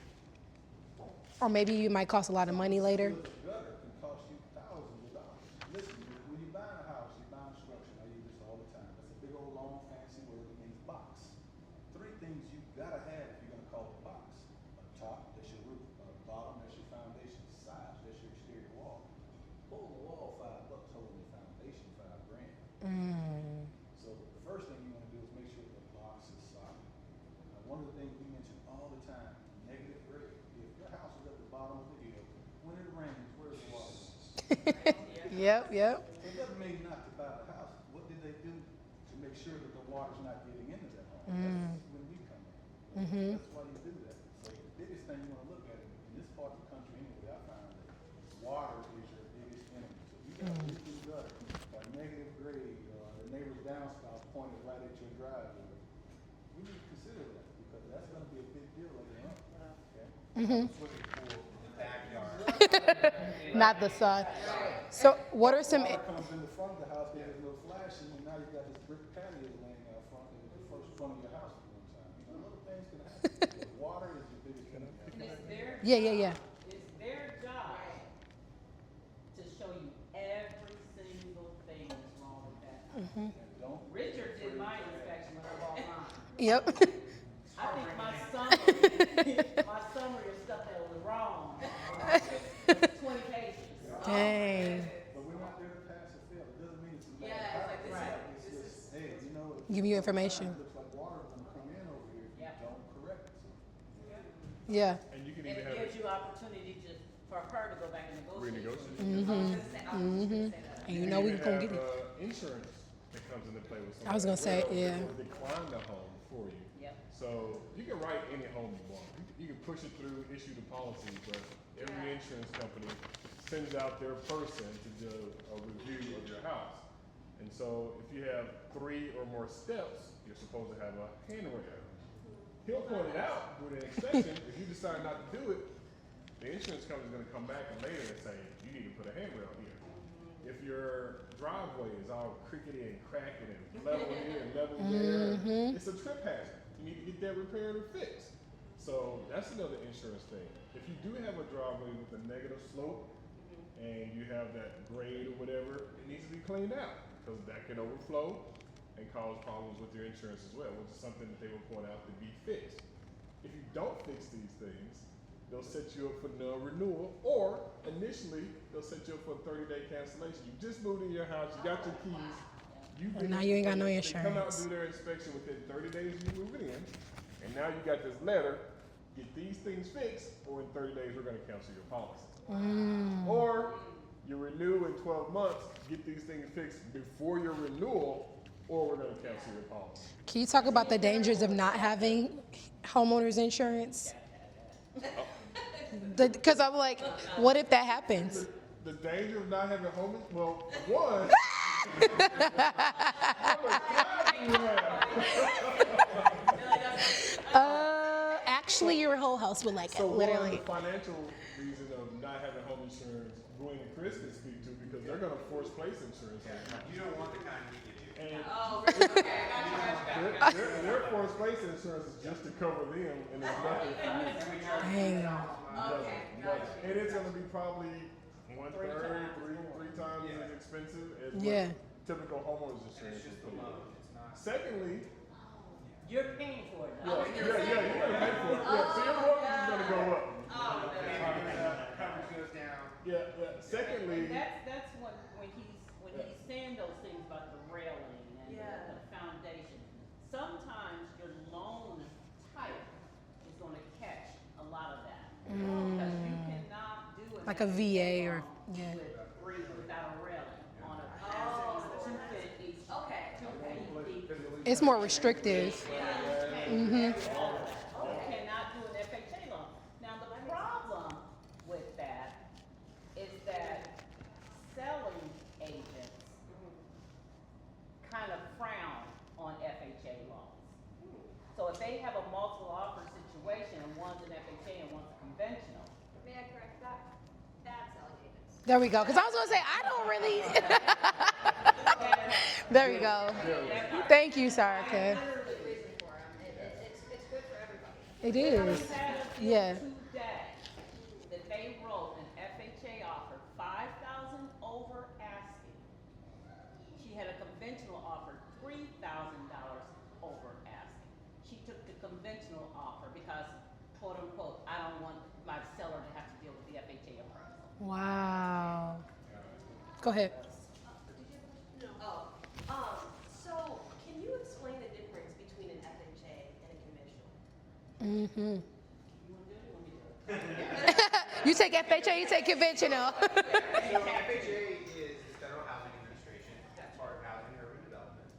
Or maybe it might cost a lot of money later? The gutter can cost you thousands of dollars. Listen, when you buy a house, you buy structure, I use this all the time. That's a big old long fancy word that means box. 3 things you gotta have if you're gonna call it a box. A top, that's your roof. A bottom, that's your foundation. Sides, that's your exterior wall. Pull the wall $5, holding the foundation $5,000. So the first thing you wanna do is make sure the box is solid. Now, one of the things we mention all the time, negative grade. If your house is at the bottom of the hill, when it rains, where's the water? Yep, yep. It doesn't mean not to buy the house. What did they do to make sure that the water's not getting into that home? That's when we come in. That's why you do that. So the biggest thing you wanna look at in this part of the country anyway, I found that water is your biggest enemy. So if you got a leaking gutter, or negative grade, or the neighbor's downspout pointed right at your driveway, we need to consider that because that's gonna be a big deal later on. Okay? Looking for the backyard. Not the sun. So, what are some? Water comes in the front of the house, there's no flashing, and now you've got this brick patio laying out front, and it's the first front of your house at one time. You know, little things can happen. Water is your biggest enemy. And it's their Yeah, yeah, yeah. It's their job to show you every single thing that's wrong with that. And don't. Richard did my inspection when I bought mine. Yep. I think my summary of stuff that was wrong, 20 pages. Dang. But we're not there to pass or fail. It doesn't mean it's a bad Yeah, it's like this practice. is- It's this just, hey, you know, if Give you information. it looks like water's gonna come in over here if you Yep. don't correct it. So Yeah. And you can And even it have gives it you opportunity for her to go back and negotiate. renegotiate. I was gonna say that. And you know we can gonna have, get it. Insurance that comes into play with something. I was gonna say, yeah. They will decline the home for you. Yep. So you can write any home you want. You can push it through, issue the policy, but every insurance company sends out their person to do a review of your house. And so if you have 3 or more steps, you're supposed to have a handrail. He'll point it out with an inspection. If you decide not to do it, the insurance company's gonna come back and later and say, you need to put a handrail here. If your driveway is all crickety and cracking and level here and level there, it's a trip hazard. You need to get that repaired or fixed. So that's another insurance thing. If you do have a driveway with a negative slope and you have that grade or whatever, it needs to be cleaned out because that can overflow and cause problems with your insurance as well, which is something that they will point out to be fixed. If you don't fix these things, they'll set you up for non-renewal, or initially they'll set you up for a 30-day cancellation. You just moved in your house, you got your keys. You've been Now you ain't got no They come out insurance. and do their inspection within 30 days of you moving in, and now you got this letter. Get these things fixed, or in 30 days we're going to cancel your policy. Or you renew in 12 months. Get these things fixed before your renewal, or we're going to cancel your policy. Can you talk about the dangers of not having homeowners insurance? Because I'm like, what if that happens? The danger of not having home, well, one. Actually, your whole house would like it, So one, literally. the financial reason of not having home insurance Gwen and Chris can speak to, because they're gonna force place insurance on Yeah, homes. you don't want the kind we give you. And Oh, okay, gotcha. their forced place insurance is just to cover them, and it's nothing for you. Dang. Okay, gotcha. And it's gonna be probably three times Yeah. as expensive as Yeah. what typical homeowners And insurance it's is just the for. loan, it's not. Secondly, You're paying for it yeah, now. you're gonna pay for it. Yeah, so your mortgage is gonna go up. Oh, Coverage goes down. Yeah. Secondly, And that's when he's saying those things about the railing and Yeah. the foundation. Sometimes your loan type is gonna catch a lot of that. Because you cannot do it. Like a VA or- yeah. Without a railing on a, Oh. 250. Okay. 250. It's more restrictive. You cannot do an FHA loan. Now, the problem with that is that selling agents kind of frown on FHA loans. So if they have a multiple offer situation and one's an FHA and one's a conventional, May I correct that? Bad selling agents. There we go. Because I was going to say, I don't really. There you go. Thank you, Sarika. That's a good reason for them. It's good for everybody. It we is. had a deal Yeah. today that they wrote an FHA offer, 5,000 over asking. She had a conventional offer, $3,000 over asking. She took the conventional offer because, quote unquote, I don't want my seller to have to deal with the FHA appraisal. Wow. Go ahead. Oh, so can you explain the difference between an FHA and a conventional? Mm-hmm. You want to do it? You want me to do it? You take FHA, you take conventional. So FHA is the Federal Housing Administration, that's part of Housing and Urban Development.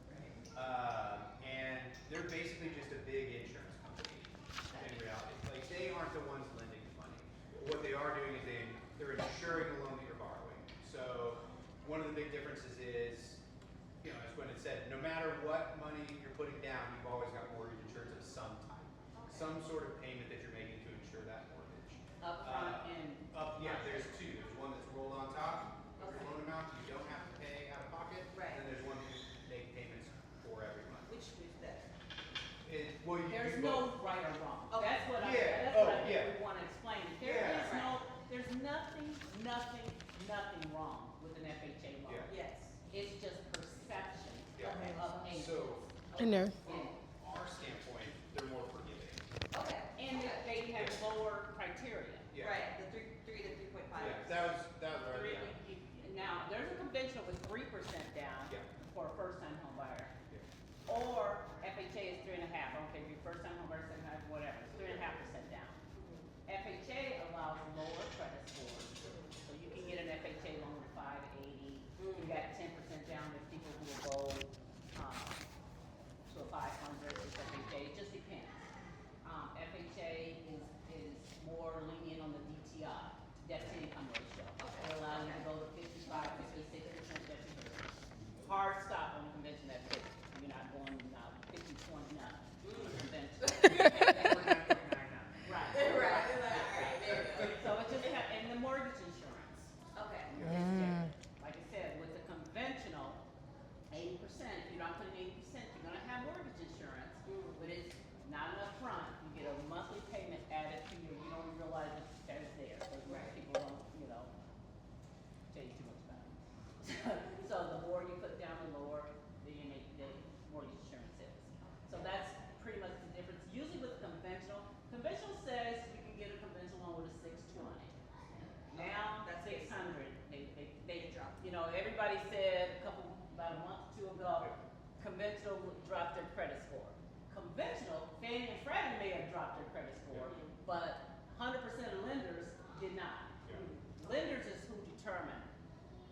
And they're basically just a big insurance company in reality. Like, they aren't the ones lending the money. What they are doing is they're insuring the loan that you're borrowing. So one of the big differences is, as Gwen had said, no matter what money you're putting down, you've always got mortgage insurance of some type. Some sort of payment that you're making to insure that mortgage. Upfront and. There's two. There's one that's rolled on top of your loan amount, you don't have to pay out of pocket. Right. And then there's one that you make payments for every month. Which is better? There's no right or wrong. Okay. That's what Yeah. that's what I Yeah. think we want to explain. Yeah. There's nothing wrong with an FHA loan. Yeah. Yes. It's just perception Yeah. of agents. So, In there. from our standpoint, they're more forgiving. Okay. And they have lower criteria. Yeah. Right, the 3 to 3.5. Yeah, that was our, Three- Now, there's a conventional with 3% down Yeah. for a first-time home buyer. Yeah. Or FHA is 3.5, okay, if you're first-time home buyer, second time, whatever, it's 3.5% down. FHA allows lower credit scores, so you can get an FHA loan with 580. You got 10% down, there's people who will go, to a 500 with FHA, it just depends. FHA is more lenient on the DTI, debt to income ratio. It allows you to go to 55, 56% debt to income. Hard stop on the convention at 50, you're not going now 50, 20, nothing. Convention. Right. Right. So it's just, and the mortgage insurance. Okay. Like I said, with the conventional, 80%, if you're not putting 80%, you're gonna have mortgage insurance, but it's not enough front. You get a monthly payment added to you don't realize that it's there. So most people don't, tell you too much about it. So the more you put down, the lower the mortgage insurance is. So that's pretty much the difference. Usually with conventional says you can get a conventional loan with a 620. Now, that's 600. They dropped. Everybody said about a month or two ago, conventional would drop their credit score. Conventional, Fannie and Freddie may have dropped their credit score, but 100% of lenders did not. Lenders is who determine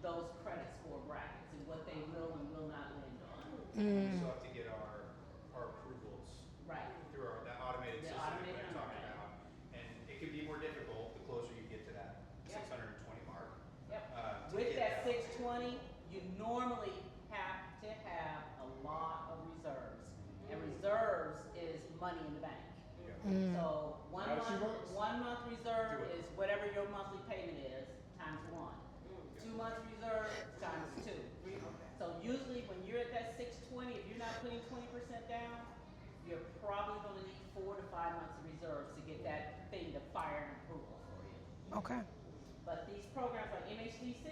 those credit score brackets and what they will and will not lend on. We still have to get our approvals Right. through that automated The system that automated we talked underwriting. about. And it can be more difficult the closer you get to that Yep. 620 mark. Yep. To With get that 620, you normally have to have a lot of reserves. And reserves is money in the bank. So How does she work? 1 month reserve Do it. is whatever your monthly payment is times 1. months reserve times two. So usually when you're at that 620, if you're not putting 20% down, you're probably gonna need 4 to 5 months of reserves to get that thing to fire and approval for you. Okay. But these programs like MHDC,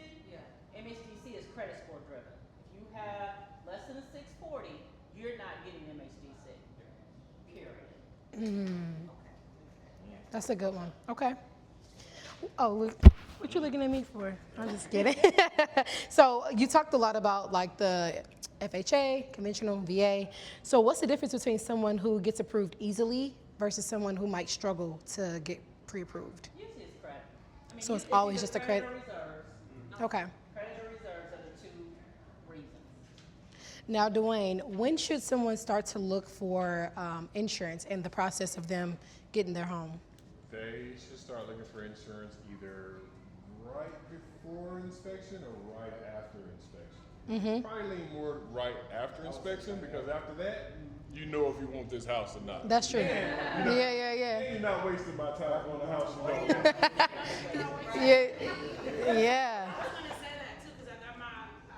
MHDC is credit score driven. If you have less than a 640, you're not getting MHDC. Period. That's a good one. Okay. Oh, what you looking at me for? I'm just kidding. So you talked a lot about like the FHA, conventional VA. So what's the difference between someone who gets approved easily versus someone who might struggle to get pre-approved? Usually it's credit. I mean, So it's it's always either just a credit credit. or reserves. Okay. Credit or reserves are the two reasons. Now, Dwayne, when should someone start to look for insurance in the process of them getting their home? They should start looking for insurance either right before inspection or right after inspection. Probably lean more right after inspection because after that, you know if you want this house or not. That's true. And Yeah. you're not wasting my time on a house you don't want. Yeah. I was gonna say that too, cause I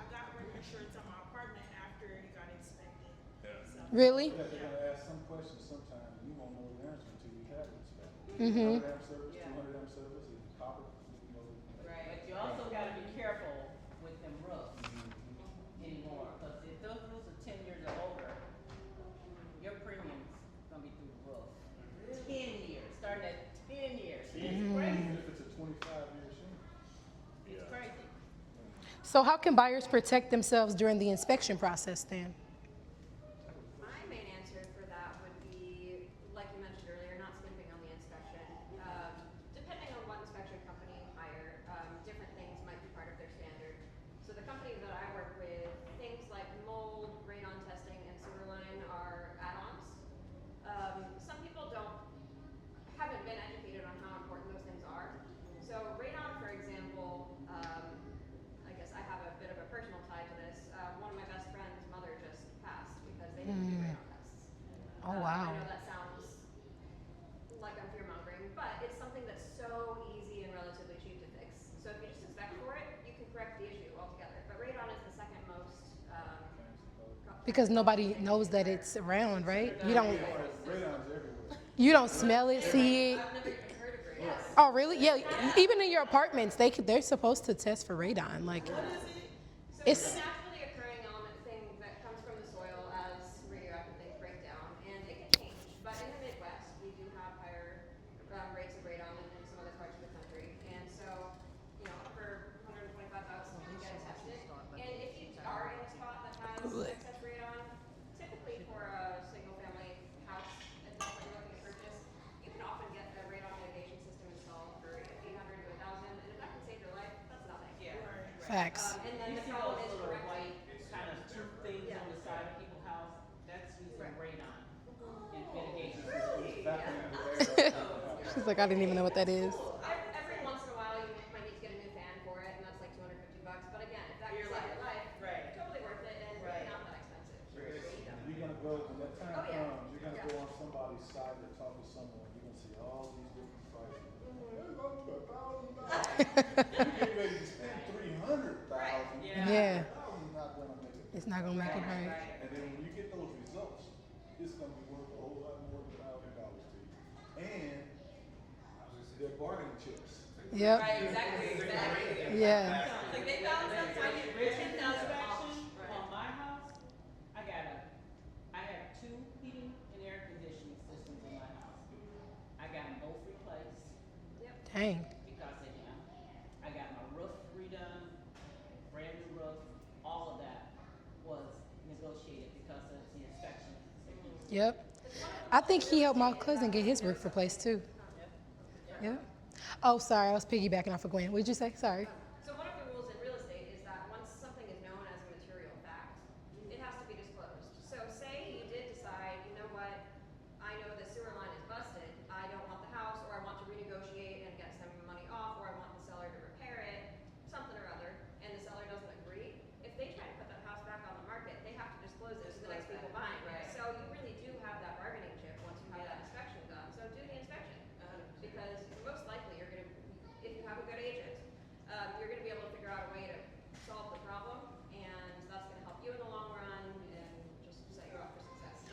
got rent insurance on my apartment after it got inspected. Yeah. So. Really? Yeah, they're gonna ask some questions sometimes, and you won't know the answer until you have it inspected. Mm-hmm. 100 amp service, 200 amp service, and copper, you know. But you also gotta be careful with them roofs anymore, because if those roofs are 10 years or older, your premium's gonna be through the roof. 10 years, starting at 10 years. It's crazy. Even if it's a 25-year shingle. It's crazy. So how can buyers protect themselves during the inspection process then? My main answer for that would be, like you mentioned earlier, not skimping on the inspection. Depending on what inspection company you hire, different things might be part of their standard. So the company that I work with, things like mold, radon testing, and sewer line are add-ons. Some people haven't been educated on how important those things are. So radon, for example, I guess I have a bit of a personal tie to this. One of my best friend's mother just passed because they didn't do radon tests. Oh, wow. I know that sounds like I'm fear mongering, but it's something that's so easy and relatively cheap to fix. So if you just inspect for it, you can correct the issue altogether. But radon is the second most. Because nobody knows that it's around, right? You don't Radon's everywhere. smell it, see it. I've never even heard of radon. Oh, really? Yeah. Even in your apartments, they're supposed to test for radon. Like, So it's it's a naturally occurring element thing that comes from the soil as radioactive things break down, and it can change. But in the Midwest, we do have higher rates of radon than in some other parts of the country. And so, for $125, you can get it tested. And if you are in a spot that has excess radon, typically for a single-family house at this point you're looking to purchase, you can often get a radon mitigation system installed for $800 to $1,000, and if that can save your life, that's nothing. facts. And then You the see problem those is little correctly. white kind of tube things on the side of people's house? That's using radon and mitigation. She's like, I didn't even know what that is. Every once in a while, you might need to get a new fan for it, and that's like $250. But again, if that can save your life, totally worth it, and not that expensive. You're gonna go, when that time Oh, yeah. comes, you're gonna go on somebody's site or talk to someone, you're gonna see all these different prices. It's up to $1,000. You're getting ready to spend $300,000. Yeah. $1,000 not gonna make it. It's not gonna make it right. And then when you get those results, it's gonna be worth a whole lot more than $1,000 to you. And they're bargaining chips. Yep. Exactly. Yeah. Like they found some tiny Rich 10,000 inspection off. on my house, I have 2 heating and air conditioning systems in my house. I got them both replaced Dang. because of him. I got my roof redone, brand new roof, all of that was negotiated because of the inspection. Yep. I think he helped my cousin get his roof replaced too. Yep. Oh, sorry, I was piggybacking off of Gwen. What'd you say? Sorry. So one of the rules in real estate is that once something is known as a material fact, it has to be disclosed. So say you did decide, you know what, I know the sewer line is busted, I don't want the house, or I want to renegotiate and get some money off, or I want the seller to repair it, something or other, and the seller doesn't agree, if they try to put that house back on the market, they have to disclose it to the next people buying. So you really do have that bargaining chip once you have that inspection done. So do the inspection. Because most likely you're going to, if you have a good agent,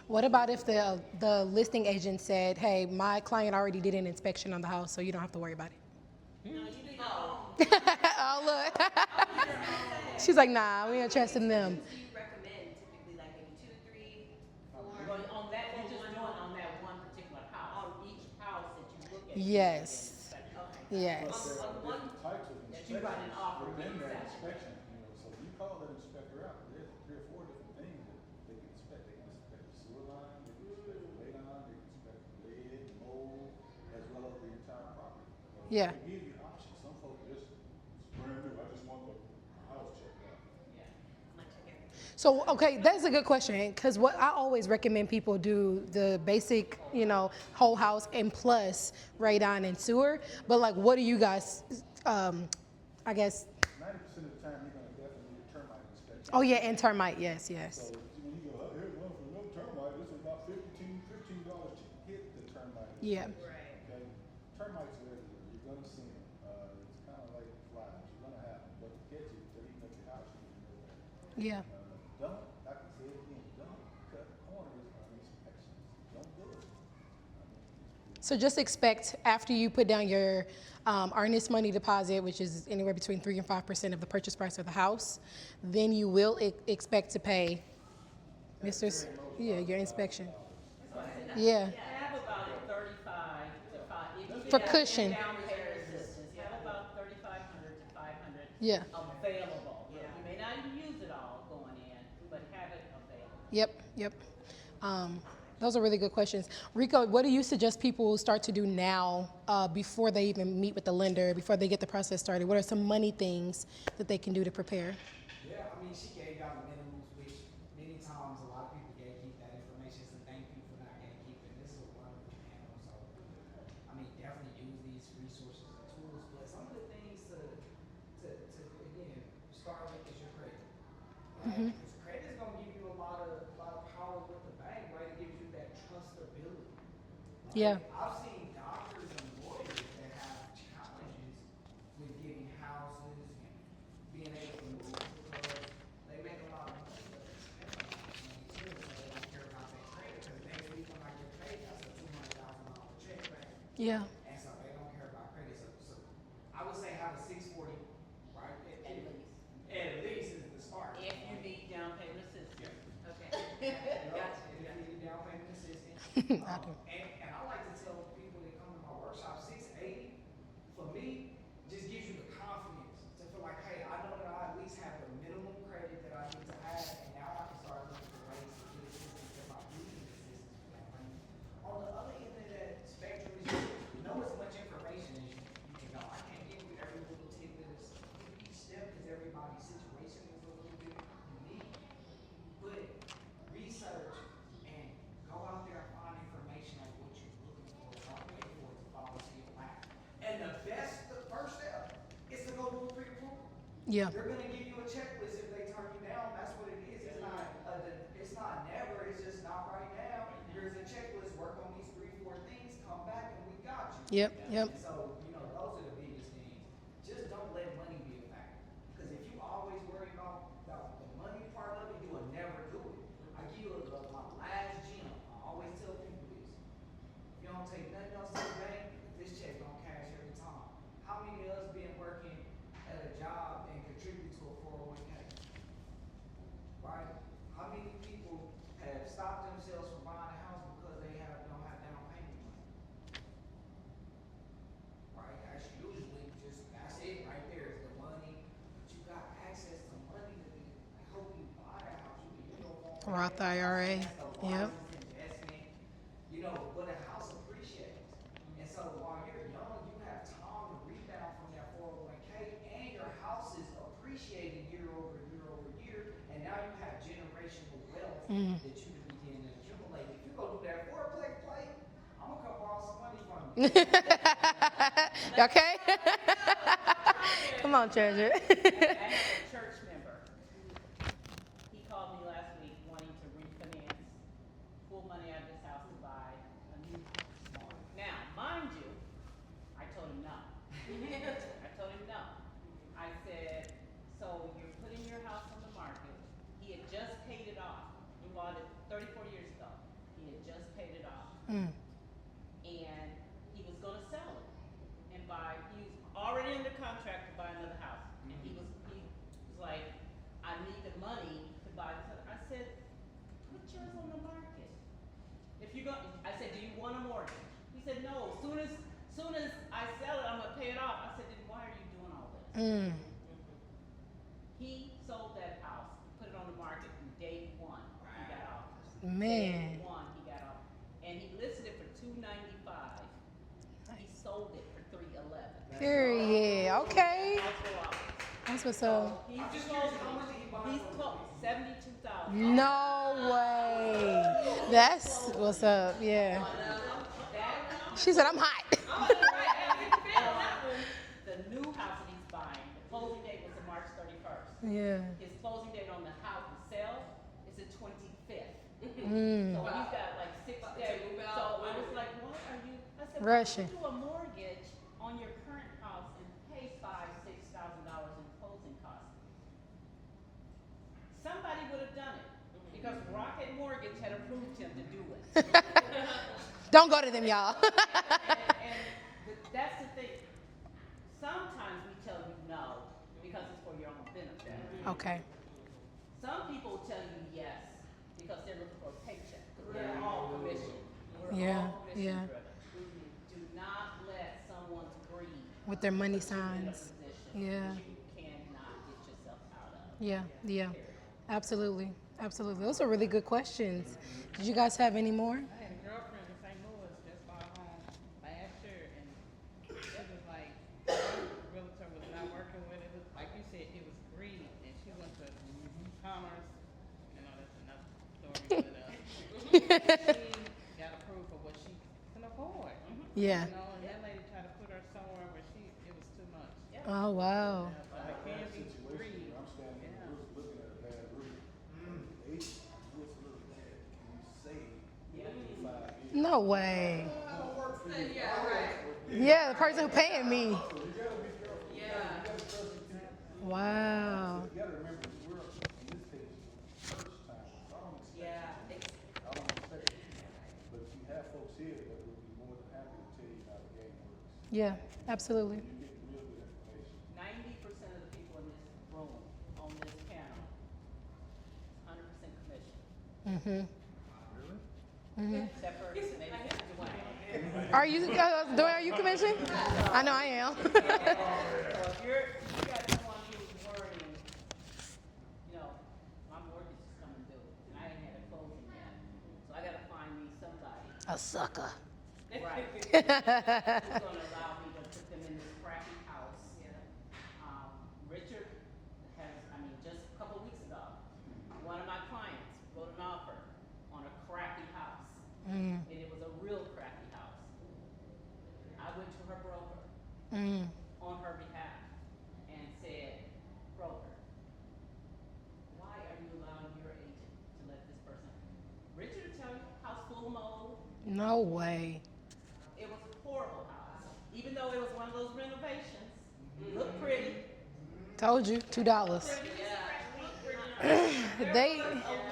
What about if the listing agent said, "Hey, my client already did an inspection on the house, so you don't have to worry about it." No, you do your own. Oh look, she's like, "Nah, we don't trust in them." Do you recommend typically like maybe 2, 3, 4? Well, on that, you're just one doing home? on that one particular house. On each house that you look at. Yes. Okay. Yes. But there On are one, different types of That you write an inspections offer within that exactly. inspection, so if you call that inspector out, there's 3 or 4 different things that they can inspect. They can inspect the sewer line, they can inspect the radon, they can inspect lead, mold, as well as the entire property. Yeah. They give you options. Some folks just, it's brand new, I just want the house checked out. Yeah. like check everything. So, okay, that's a good question because what I always recommend people do the basic, whole house and plus radon and sewer. But like, what do you guys, I guess? 90% of the time, you're gonna definitely need a termite inspection. Oh yeah, and termite. Yes, yes. So when you go, oh, here's one for no termite, this is about $15 to hit the termite. Yeah. inspection, Okay, termites are everywhere, you're gonna see them, it's kinda like flies, you're gonna have them, but to get you, to even at your house, you need to know that. Yeah. Don't, I can say it again, don't cut corners on inspections, don't do it. So just expect after you put down your earnest money deposit, which is anywhere between 3 and 5% of the purchase price of the house, then you will expect to pay, your inspection. Yeah. Have about 35 to 5. If you For have cushion. down payment assistance, have about 3,500 to 500 Yeah. available. You may not even use it all going in, but have it available. Yep. Those are really good questions. Rico, what do you suggest people start to do now before they even meet with the lender, before they get the process started? What are some money things that they can do to prepare? Yeah, I mean, she gave out the minimums, which many times a lot of people gatekeep that information, so thank you for not gatekeeping. This is a wonderful panel, so, I mean, definitely use these resources and tools, but some of the things to again, start with is your credit. Right? Because credit is gonna give you a lot of power with the bank, right? It gives you that trustability. Right? Yeah. I've seen doctors and lawyers that have challenges with getting houses and being able to move because they make a lot of money, but they spend a lot of money too, so they don't care about their credit. Because next week when I get paid, that's a $200,000 check back. Yeah. And so they don't care about credit. So I would say have a 640, right? At least is the start. If you need down payment assistance. Okay. Gotcha. If you need down payment assistance. I do. And I like to tell people that come to my workshop, 680, for me, just gives you the confidence to feel like, hey, I know that I at least have the minimum credit that I need to have, and now I can start looking for ways to get assistance if I do need assistance for that money. On the other end of that spectrum is you know as much information as you can know. I can't give you every little tidbit of each step because everybody's situation is a little bit unique. But research and go out there and find information on what you're looking for. Don't wait for it to fall into your lap. And the first step is to go do a pre-approval. Yeah. They're gonna give you a checklist if they turn you down. That's what it is. It's not never. It's just not right now. Here's a checklist. Work on these 3, 4 things. Come back and we got you. Yep. And so those are the biggest things. Just don't let money be a factor. Because if you always worry about the money part of it, you will never do it. I give you my last gem. I always tell people this. If you don't take nothing else to the bank, this check don't cash every time. How many of us been working at a job and contribute to a 401k? Right? How many people have stopped themselves from buying a house because they don't have down payment money? Right? That's usually that's it right there is the money. But you got access to money to help you buy a house. You don't want Roth IRA. Yep. investment. But a house appreciates. And so while you're young, you have time to rebound from that 401k and your house is appreciating year over year over year. And now you have generational wealth that you can begin to accumulate. If you go do that fourplex play, I'm gonna come borrow some money from you. Okay. Come on, treasure. I have a church member. He called me last week wanting to refinance, pull money out of his house to buy a new home. Now, mind you, I told him no. I told him no. I said, so you're putting your house on the market. He had just paid it off. He bought it 30, 40 years ago. paid it off. Mm. And he was gonna sell it and buy, he was already under contract to buy another house. And he was like, I need the money to buy this other. I said, put yours on the market. If you're going, I said, do you want a mortgage? He said, no, soon as I sell it, I'm gonna pay it off. I said, then why are you doing all this? Mm. He sold that house, put it on the market from day one, he got offers. Man. Day one, he got offers. And he listed it for $295. He sold it for $311. Period. Okay. Multiple offers. That's what's up. He's closed 72,000. No way. That's what's up. Yeah. She said, I'm hot. The new house that he's buying, the closing date was March 31st. Yeah. His closing date on the house to sell is the 25th. Mm. So he's got like 6 days. So I was like, what are you? I said, Rushing. why would you do a mortgage on your current house and pay $5,000-$6,000 in closing costs? Somebody would have done it because Rocket Mortgage had approved him to do it. Don't go to them, y'all. That's the thing. Sometimes we tell you no because it's for your own benefit. Okay. Some people tell you yes because they're looking for a paycheck. They're all commission. We're Yeah, all commission yeah. driven. Do not let someone's greed With their money put you in a signs. position Yeah. that you cannot get yourself out of. Yeah, yeah. Absolutely. Absolutely. Those are really good questions. Did you guys have any more? I had a girlfriend in St. Louis just bought a home last year, and it was like the realtor was not working with it. Like you said, it was greed, and she went to commerce. You know, that's another story. But she got approved for what she can afford. Yeah. You know, and that lady tried to put her somewhere where it was too much. Oh, wow. So it can be greed. I'm standing in the roof looking at a bad roof. Agent, what's a little bad? Can you save 5 years? No way. I don't work for you. Yeah, right. Yeah, the person who paying me. So you gotta be careful. You gotta trust the people. Wow. You gotta remember, we're, in this case, first time. So I don't expect it. I don't expect it. But you have folks here that would be more than happy to tell you how the game works. Yeah, absolutely. You get real good information. 90% of the people in this room, on this panel, 100% commission. Mm-hmm. Except for maybe Dwayne. Are you, Dwayne, are you commissioned? I know I am. So if you got someone who's worrying, you know, my mortgage is coming due, and I ain't had a closing yet, so I gotta find me somebody. A sucker. Right. Who's gonna allow me to put them in this crappy house. Richard just a couple weeks ago, one of my clients wrote an offer on a crappy house. Mm. And it was a real crappy house. I went to her broker Mm. on her behalf and said, broker, why are you allowing your agent to let this person? Richard will tell you, house full of mold. No way. It was a horrible house. Even though it was one of those renovations, looked pretty. Told you, $2. They. A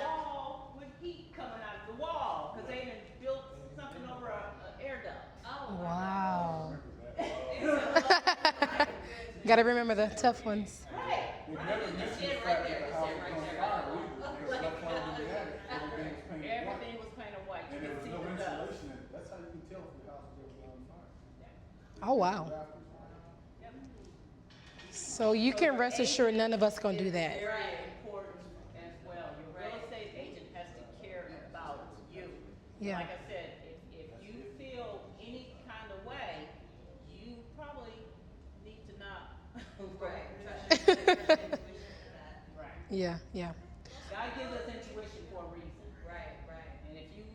wall with heat coming out of the wall because they had built something over an air duct. Wow. Gotta remember the tough ones. Right. It never mentions the fact that the house was on fire either. There was no fire in the attic. Everything was painted white. Everything was painted white. You And there could was see no the dust. insulation in it. That's how you can tell if your house was ever on fire. Oh, wow. Yep. So you can rest assured none of us gonna do that. Very important as well. Your real estate agent has to care about you. Yeah. Like I said, if you feel any kind of way, you probably need to not. Right. Right. Yeah, yeah. God gives us intuition for a reason. Right. And if you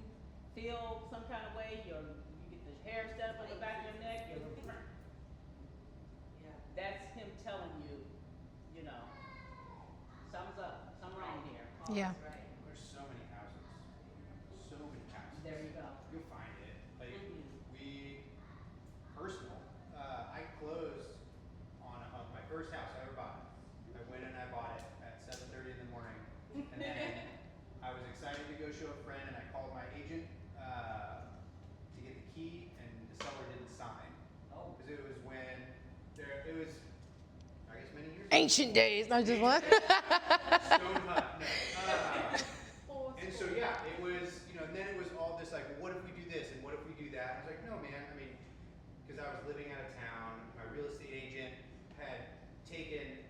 feel some kind of way, you get the hair set up on the back of your neck, that's him telling you, you know, something's up, something wrong here. Yeah. There's so many houses. So many houses. There you go. You'll find it. Like, personal, I closed on my first house I ever bought. I went and I bought it at 7:30 in the morning. And then I was excited to go show a friend and I called my agent, ancient days. I just want. Stone hut. No. And so yeah, it was, you know, and then it was all this like, well, what if we do this and what if we do that? I was like, no, man. I mean, because I was living out of town. My real estate agent had taken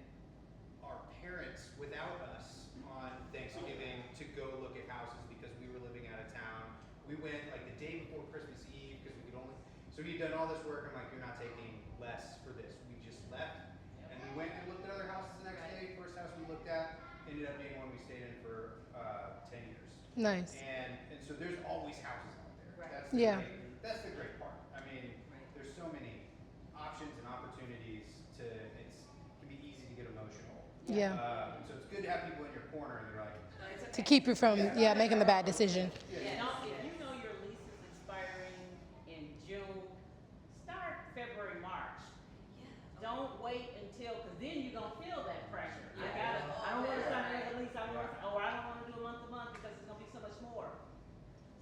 our parents without us on Thanksgiving to go look at houses because we were living out of town. We went like the day before Christmas Eve because we could only. So he'd done all this work. I'm like, you're not taking less for this. We just left. And we went and looked at other houses the next day. First house we looked at ended up being one we stayed in for 10 years. Nice. And so there's always houses out there. Right. That's the great part. I mean, there's so many options and opportunities to, it can be easy to get emotional. Yeah. So it's good to have people in your corner and they're like, To keep you from making the bad decision. Don't, if you know your lease is expiring in June, start February, March. Don't wait until, because then you're gonna feel that pressure. I don't wanna sign another lease, I don't wanna do a month to month because it's gonna be so much more.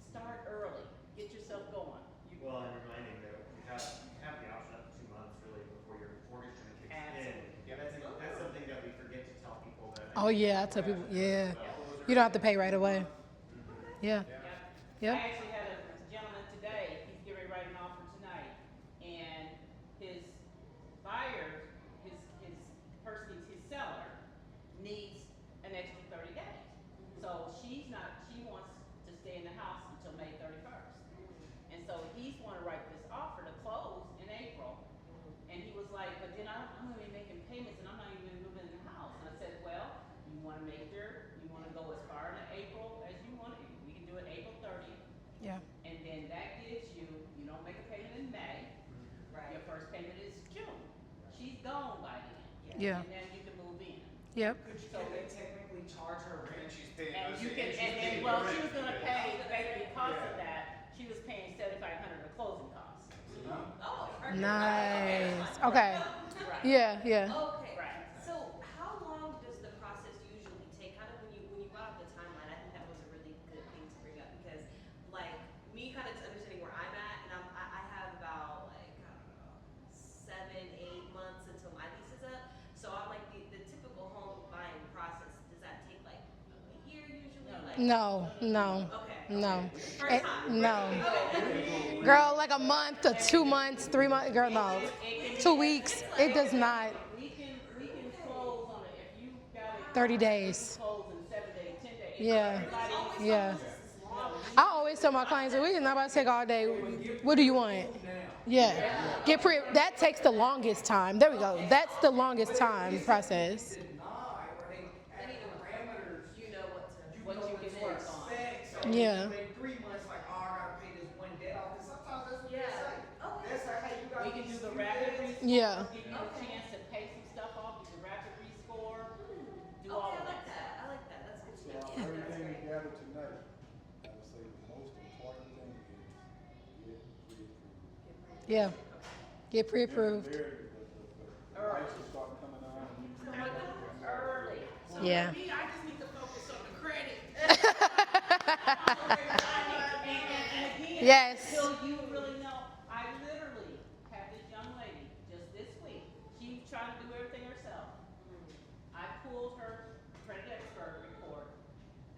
Start early, get yourself going. Well, and reminding that you have the option up to 2 months really before your mortgage term kicks in. Absolutely. That's something that we forget to tell people that. Oh yeah, I tell people, yeah. You don't have to pay right away. Yeah. Yep. I actually had a gentleman today, he's getting ready to write an offer tonight, and his buyer, his person, his seller, needs an extra 30 days. So she wants to stay in the house until May 31st. And so he's wanna write this offer to close in April. And he was like, but then I'm gonna be making payments and I'm not even moving in the house. And I said, well, you wanna go as far into April as you want, we can do it April 30th. Yeah. And then that gives you don't make a payment in May. Right. Your first payment is June. She's gone by then. Yeah. And then you can move in. Yep. Can they technically charge her rent? and she's paying And us. you can, and then, well, she was gonna pay, because of that, she was paying 7,500 of closing costs. Oh, perfect. Nice. Okay. Right. Yeah, yeah. Okay. Right. So how long does the process usually take? Kind of when you brought up the timeline, I think that was a really good thing to bring up because like me kind of understanding where I'm at and I have about like, I don't know, 7, 8 months until my lease is up. So I'm like the typical home buying process, does that take like a year usually? Like, No, no, Okay. no. First time. No. Okay. Girl, like a month or 2 months, 3 months, girl, no. 2 weeks, it does not. We can close on it, if you got it. 30 days. We can close in 7 days, 10 days. Yeah, Everybody- yeah. I always tell my clients that we not about to take all day. What do you want? Yeah. That takes the longest time. There we go. That's the longest time process. Denied, or they add parameters. You know what to. What you can know work on. set, so Yeah. in 3 months, like, oh, I gotta pay this one debt off, 'cause sometimes that's what they Yeah. say. Okay. They say, hey, you got We can do these the few rapid debts. rescore. Yeah. Give you a Okay. chance to pay some stuff off, do the rapid rescore, do Okay, all I of like that. that. I like that. That's good to So know. out of Yeah, that's everything we great. gathered tonight, I would say the most important thing is get pre-approved. Yeah. Get pre-approved. The lights will start coming on. and you- Early. Yeah. Me, I just need to focus on the credit. And again, Yes. until you really know, I literally had this young lady just this week. She was trying to do everything herself. I pulled her credit expert report,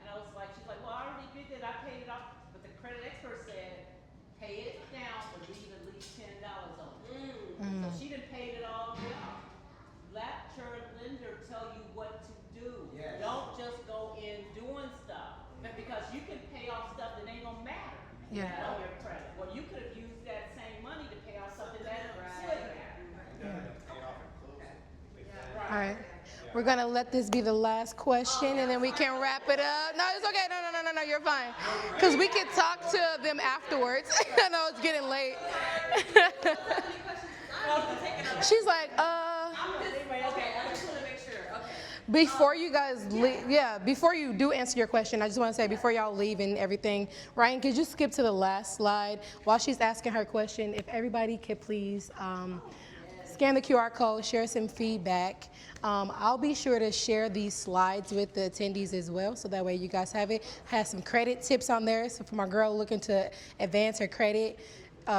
and I was like, she's like, well, I already did that. I paid it off, but the credit expert said, pay it down, but leave at least $10 on it. So she done paid it all the way off. Let your lender tell you what to do. Yes. Don't just go in doing stuff, because you can pay off stuff that ain't gonna matter. Yeah. On your credit. Well, you could have used that same money to pay off something that would matter. Pay off and close it. All right. We're going to let this be the last question, and then we can wrap it up. No, it's okay. No, you're fine. Because we can talk to them afterwards. I know it's getting late. She's like, Okay, I just want to make sure. Okay. before you guys leave, before you do answer your question, I just want to say before y'all leave and everything, Ryan, could you skip to the last slide while she's asking her question? If everybody could please scan the QR code, share some feedback. I'll be sure to share these slides with the attendees as well, so that way you guys have it. Has some credit tips on there, so for my girl looking to advance her credit.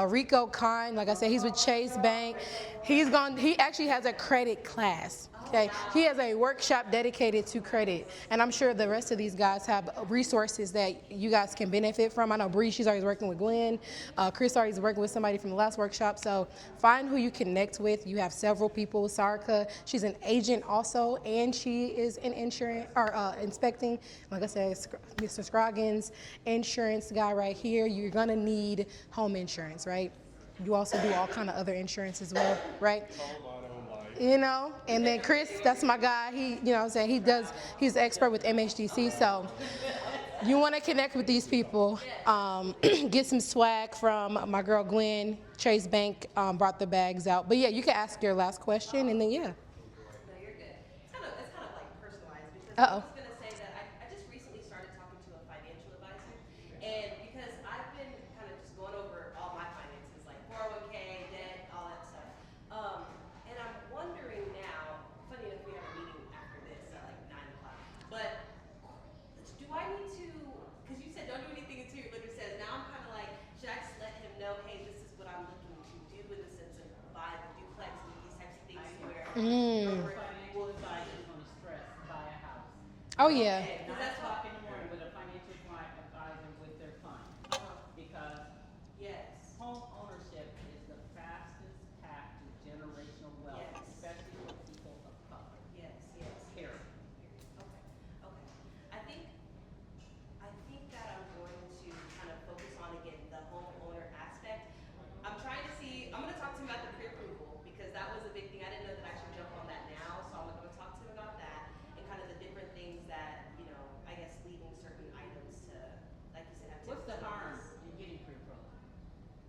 Rico Khan, like I said, he's with Chase Bank. He actually has a credit class. Okay, he has a workshop dedicated to credit, and I'm sure the rest of these guys have resources that you guys can benefit from. I know Bree, she's always working with Glenn. Chris already working with somebody from the last workshop. So find who you connect with. You have several people. Sarka, she's an agent also, and she is in insurance or inspecting. Like I said, Mr. Scroggins, insurance guy right here. You're gonna need home insurance, right? You also do all kind of other insurance as well, right? You know, and then Chris, that's my guy. He, you know what I'm saying, he's an expert with MHDC. So you want to connect with these people. Get some swag from my girl Gwen. Chase Bank brought the bags out. But yeah, you can ask your last question and then yeah. No, you're good. It's kind of like personalized because Uh-oh. I was gonna say that I just recently started talking to a financial advisor, and because I've been kind of just going over all my finances, like 401k, debt, all that stuff. And I'm wondering now. Funny enough, we have a meeting after this at like 9 o'clock. But do I need to? Because you said don't do anything until your lender says. Now I'm kind of like, should I just let him know? Hey, this is what I'm looking to do in the sense of buy the duplex and these types of things where. Financial advisor is gonna stress buy a house. Oh yeah. Okay, 'cause Nine that's o'clock what. in the morning with a financial advisor with their fund. Because Yes. home ownership is the fastest path to generational wealth, Yes. especially for people of color. Yes. Yes. Period. Okay. Okay. I think that I'm going to kind of focus on again the homeowner aspect. I'm trying to see. I'm going to talk to him about the pre-approval because that was a big thing. I didn't know that I should jump on that now, so I'm going to talk to him about that and kind of the different things that I guess leaving certain items to, like you said, have. What's the harm in getting pre-approved?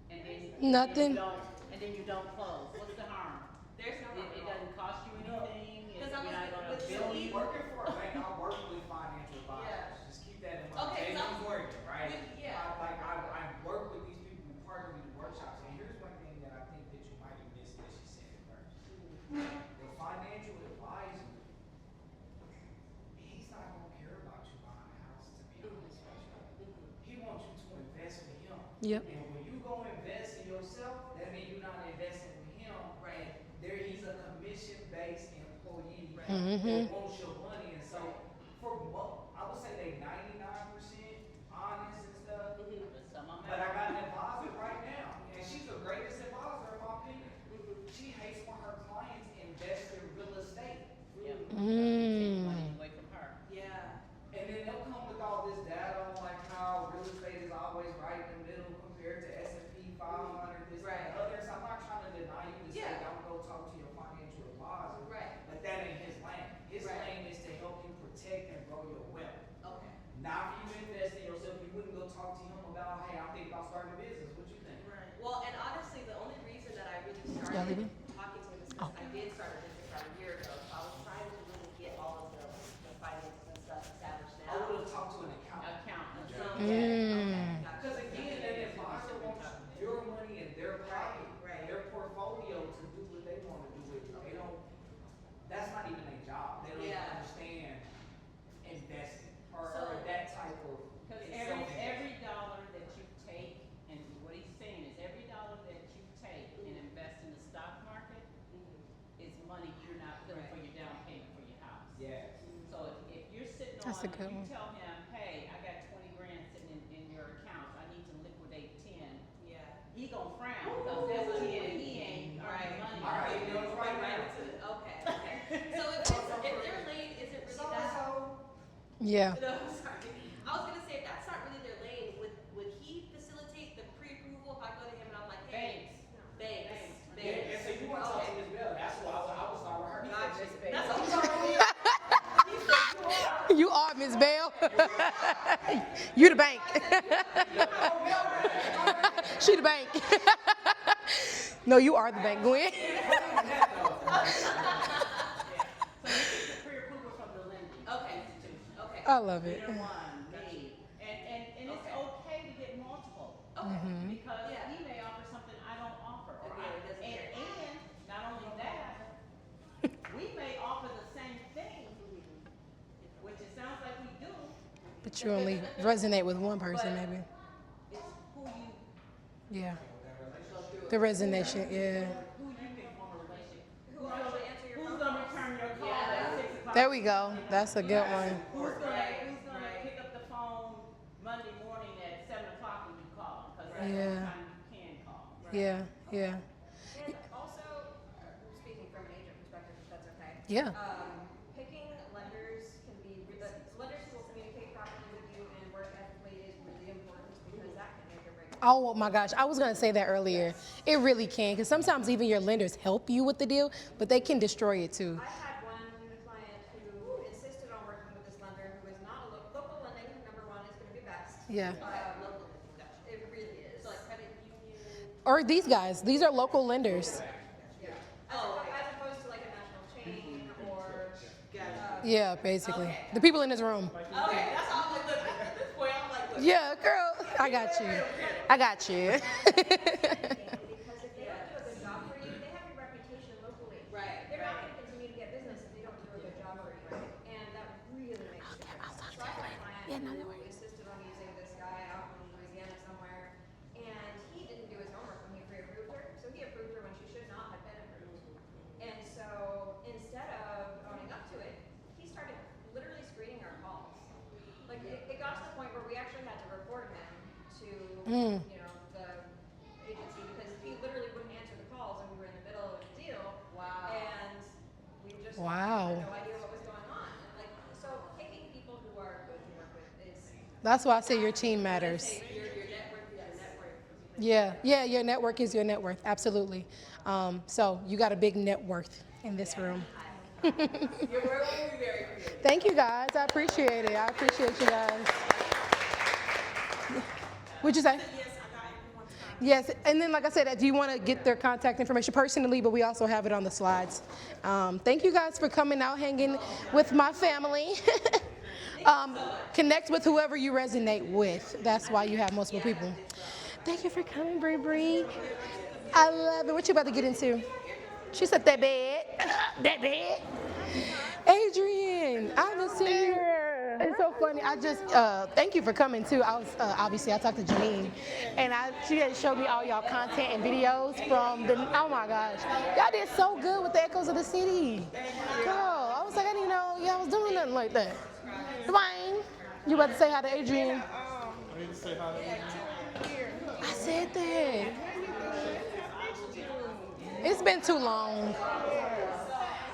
And then Nothing. And then you don't close. What's the harm? There's no harm It at all. doesn't cost you anything. Because We're I'm not gonna with bill Steve. you. Working for a bank, I work with financial advisors, Yeah. just keep that in mind. Okay, They 'cause do Morgan, right? yeah. I work with these people who partner with the workshops, and here's one thing that I think that you might have missed that she said at first. The financial advisor, he's not gonna care about you buying a house, to be honest with you. He wants you to invest with him. Yep. And when you go invest in yourself, that means you're not investing with him. Right. He's a commission-based employee Mhm. that wants your money, and so I would say they 99% honest and stuff. But some of them. But I got an advisor right now, and she's the greatest advisor in my opinion. She hates when her clients invest in real estate. Yeah. Take Mm. money away from her. Yeah. And then they'll come with all this data on like how real estate is always right in the middle compared to S&P 500, this Right. and the other. So I'm not trying to deny you to say Yeah. don't go talk to your financial advisor. Right. But that ain't his lane. His Right. lane is to help you protect and grow your wealth. Okay. Not for you to invest in yourself. You wouldn't go talk to him about, hey, I'm thinking about starting a business. What you think? Right. Well, and honestly, the only reason that I really Yeah, started Libby. talking to him is because I did start a business about a year ago. So I was trying to really get all of the finances and stuff established I now. would have talked to an accountant. Accountant. So, Mm. okay, gotcha. Because again, an advisor wants your money in their pocket, Right. their portfolio to do what they want to do with it. They don't, that's not even their job. They don't even Yeah. understand investing or So- that type of. Because self-investment. every dollar that you take, and what he's saying is every dollar that you take and invest in the stock market is money you're not putting for your down payment for your house. Yes. So if you're sitting That's a on, good you one. tell him, hey, I got 20 grand sitting in your account, I need to liquidate 10. Yeah. He gonna frown because that's 10, he ain't earning money. All right, you know, it's right now. Okay. Okay. So if their lane isn't really So that. and so. Yeah. No, sorry. I was gonna say if that's not really their lane, would he facilitate the pre-approval if I go to him and I'm like, hey, Banks. Yeah, and so you want to talk to Ms. Bell. That's why I would start with her. Gotcha. Miss Bell. That's what I'm talking about. You are Miss Bell. You the bank. She the bank. No, you are the bank, Gwen. So you get the pre-approval from the lending Okay. institution. Okay. I love it. Either one, me. And it's okay to get multiple. Okay. Because Yeah. he may offer something I don't offer. Again, it doesn't matter. And not only that, we may offer the same thing, which it sounds like we do, But you only resonate with one person, maybe. it's who you Yeah. The resonation, yeah. who you may want to There we go. That's a good one. Who's gonna pick up the phone Monday morning at 7 o'clock when you call? Cause that's the Yeah. only time you can call. Yeah, yeah, And also, speaking from an agent perspective, if that's okay. yeah. Picking lenders can be, the lenders who will communicate properly with you and work ethically is really important because that can make or break. Oh my gosh, I was gonna say that earlier. It really can, because sometimes even your lenders help you with the deal, but they can destroy it too. I had one client who insisted on working with this lender who is not a local lending. Number one is going to be best. Yeah. It really is. So like credit union. Or these guys, these are local lenders. Yeah. As opposed to like a national chain or. Yeah, basically. The people in this room. Okay, that's all. Like, look, at this point, I'm like, look. Yeah, girl, I got you. I got you. Because if they don't do a good job for you, they have your reputation locally. Right. They're not going to continue to get business if they don't do a good job for you. Right. And that really makes a difference. So I had a client who insisted on using this guy out in Louisiana somewhere, and he didn't do his homework when he pre-approved her. So he approved her when she should not have been approved. And so instead of owning up to it, he started literally screening our calls. Like it got to the point where we actually had to report him to you know the agency because he literally wouldn't answer the calls and we were in the middle of a deal. Wow. And we just Wow. had no idea what was going on. And like so picking people who are good to work with is That's why I say your team matters. your network is your network. Yeah, your network is your net worth, absolutely. So you got a big net worth in this room. Your work will be very creative. Thank you guys, I appreciate it. I appreciate you guys. What'd you say? Yes, and then like I said, do you want to get their contact information personally, but we also have it on the slides. Thank you guys for coming out, hanging with my family. Connect with whoever you resonate with. That's why you have multiple people. Thank you for coming, Bree Bree. I love it. What you about to get into? She said that bed. That bed. Adrian, I haven't seen you. It's so funny. I just thank you for coming too. I was obviously I talked to Janine, and she had showed me all y'all content and videos from the. Oh my gosh, y'all did so good with the Echoes of the City. Girl, I was like I didn't know y'all was doing nothing like that. Dwayne, you about to say hi to Adrian? I need to say hi to you. I said that. It's been too long.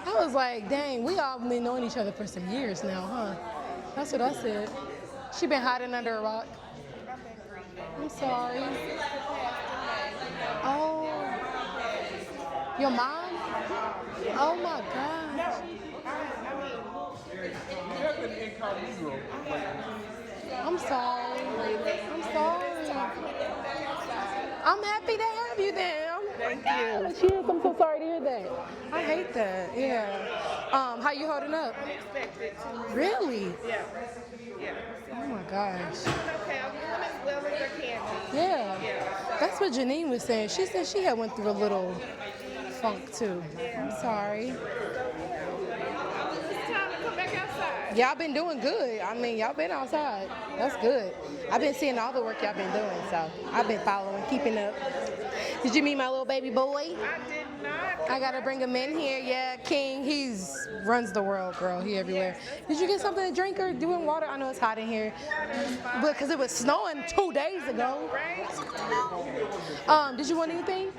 I was like, dang, we all been knowing each other for some years now, huh? That's what I said. She been hiding under a rock. I'm sorry. Oh. Your mom? Oh my gosh. You have been incognito lately. I'm sorry. I'm sorry. I'm happy to have you there. Thank you. Cheers. I'm so sorry to hear that. I hate that. Yeah. How you holding up? Unexpected. Really? Yeah. Yeah. Oh my gosh. Okay, I'm doing as well as I can be. Yeah. That's what Janine was saying. She said she had went through a little funk too. I'm sorry. It's time to come back outside. Y'all been doing good. I mean, y'all been outside. That's good. I've been seeing all the work y'all been doing, so I've been following, keeping up. Did you meet my little baby boy? I did not. I gotta bring him in here. Yeah, King, runs the world, girl. He everywhere. Did you get something to drink or doing water? I know it's hot in here, but because it was snowing 2 days ago. Right? Did you want anything?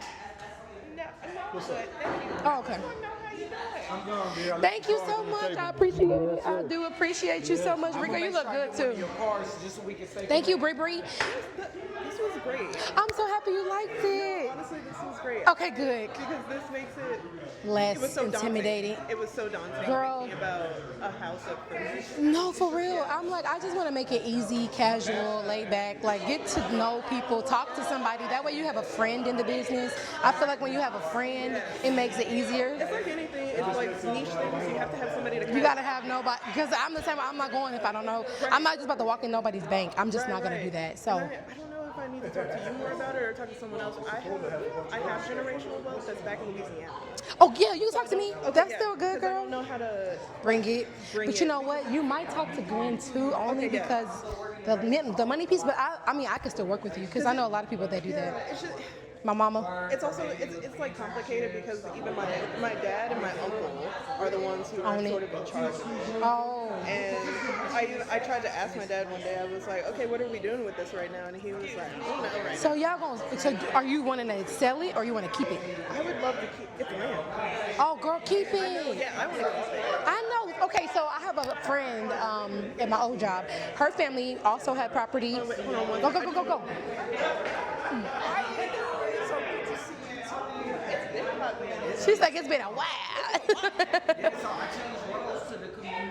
No, but thank you. Oh, okay. I don't know how you doing. I'm gone, dear. Thank you so much. I appreciate it. I do appreciate you so much, Rico. You look good too. Your cars just so we can stay. Thank you, Bree Bree. This was great. I'm so happy you liked it. Honestly, this was great. Okay, good. Because this makes it Less was so intimidating. daunting. It was so daunting Girl. thinking about a house up first. No, for real. I'm like, I just want to make it easy, casual, laid back. Like, get to know people, talk to somebody. That way you have a friend in the business. I feel like when you have a friend, it makes it easier. It's like anything. It's like niche things. You have to have somebody to. You gotta have nobody, because I'm the same. I'm not going if I don't know. I'm not just about to walk in nobody's bank. I'm just not gonna do that. So. And I don't know if I need to talk to you more about it or talk to someone else. I have generational wealth that's back in Louisiana. Oh yeah, you can talk to me. That's Yeah, still good, 'cause I girl. don't know how to. Bring it. Bring But you it. know what? You might talk to Gwen too, only Okay, yeah. because the money piece. But I mean, I could still work with you because I know a lot of people that do Yeah, that. it's just my mama? It's also it's like complicated because even my dad and my uncle are the ones who are Own it. sort of in charge of it. Oh. And I tried to ask my dad one day. I was like, okay, what are we doing with this right now? And he was like, I don't know right So y'all gonna? So are you wanting to sell it or you want to keep it? now. I would love to get the land. Oh, girl, keep it. Yeah, I want to keep it. I know. Okay, so I have a friend at my old job. Her family also had property. Hold on one Go, second. go, go, go, go. So good to see you too. It's been a hot minute. She's like, it's been a while. So I changed roles to the community.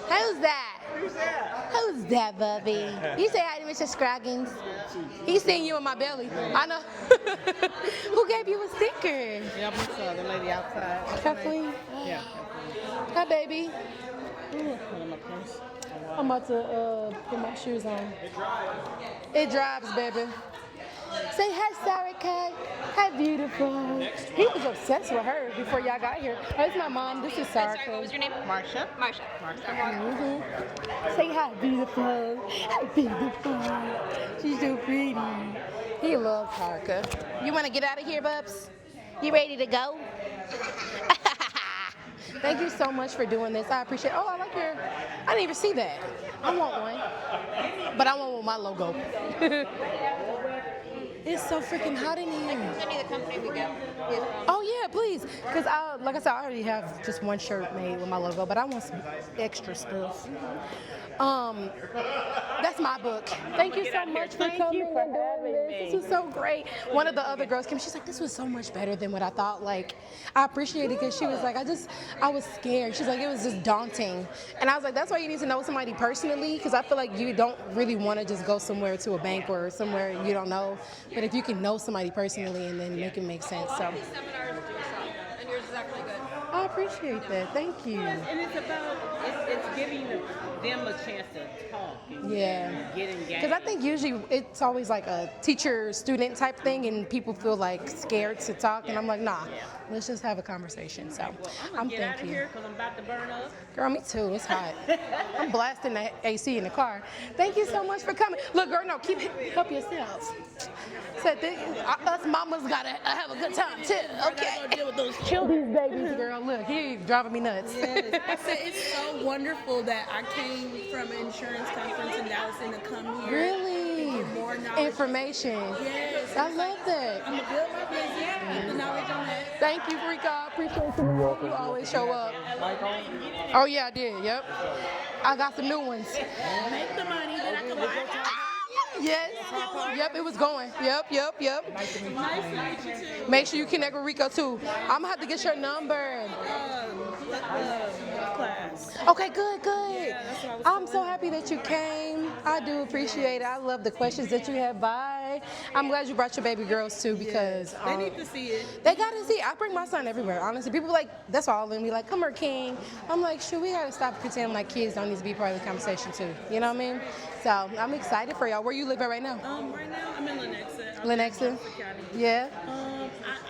Who's that? Who's that? Who's that, Bubby? You say hi to Mr. Scroggins. He's seeing you in my belly. I know. Who gave you a sticker? Yeah, I saw the lady outside. Kathleen. Yeah. Hi, baby. One of my purse. I'm about to put my shoes on. It drives, baby. Say hi, Sarah Cat. Hi, beautiful. He was obsessed with her before y'all got here. Oh, this is my mom. This is Sarah. Sorry, what was your name? Marsha. Marsha. Say hi, beautiful. Hi, beautiful. She's so pretty. He loves Harka. You want to get out of here, Bubs? You ready to go? Thank you so much for doing this. I appreciate it. Oh, I like your... I didn't even see that. I want one. But I want one with my logo. It's so freaking hot in here. Send you the company we get. Oh yeah, please. Because like I said, I already have just one shirt made with my logo, but I want some extra stuff. That's my book. Thank you so much for coming and doing this. This was so great. One of the other girls came. She's like, this was so much better than what I thought. Like, I appreciate it because she was like, I was scared. She's like, it was just daunting. And I was like, that's why you need to know somebody personally, because I feel like you don't really want to just go somewhere to a bank or somewhere you don't know. But if you can know somebody personally and then make it make sense. So Seminars do something, and yours is actually good. I appreciate that. Thank you. And it's about, it's giving them a chance to talk. And Yeah. get engaged. Because I think usually it's always like a teacher-student type thing, and people feel like scared to talk, and I'm like, nah, let's just have a conversation. So Well, I'm going to get out of thank you. here because I'm about to burn up. Girl, me too. It's hot. I'm blasting the AC in the car. Thank you so much for coming. Look, girl, no, help yourself. Said us mamas gotta have a good time too. Okay. I gotta deal with those children. These babies, girl, look, he driving me nuts. Yes. I said it's so wonderful that I came from an insurance conference in Dallas and to come here. Really? And get more knowledge. Information. Yes. I love that. I'm gonna build my business, get the knowledge on that. Thank you, Rika. I appreciate you. You always show up. Oh yeah, I did. Yep. I got some new ones. Make the money, then I can buy a house. Yes. Yep, it was going. Yep. Nice to meet you too. Make sure you connect with Rico too. I'm gonna have to get your number. Class. Okay, good. that's what I was I'm so happy that you came. I do appreciate it. I love the questions that you have. Bye. I'm glad you brought your baby girls too because They need to see it. they gotta see. I bring my son everywhere. Honestly, people like that's all of them be like, "Come here, King." I'm like, "Shoot, we gotta stop pretending like kids don't need to be part of the conversation too." You know what I mean? So I'm excited for y'all. Where you live at right now? Right now I'm in Lenexa. Lenexa? Yeah.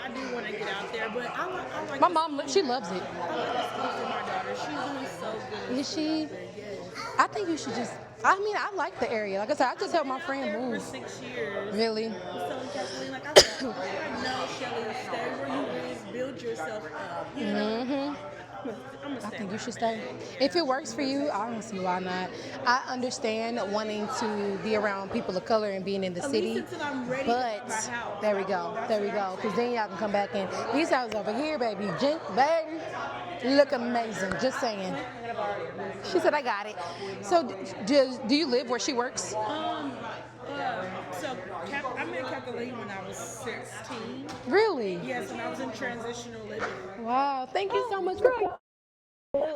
I do want to get out there, but I like My the mom, she loves it. I like the school for my daughter. She's doing so good. Is she? Yes. I think you should just. I mean, I like the area. Like I said, I just helped my friend There move. for 6 years. Really? I was telling Kathleen, like I said, no, Shelly, stay where you is, build yourself up. You know, I'm gonna I stay. think you should stay. If it works for you, I don't see why not. I understand wanting to be around people of color and being in the At city. least until I'm ready But to buy my house. there we go. Because then y'all can come back and these houses over here, baby, baby, look amazing. Just saying. She said I got it. So do you live where she works? So I met Kathleen when I was 16. Really? Yes, and I was in transitional living. Wow. Thank you so much for coming.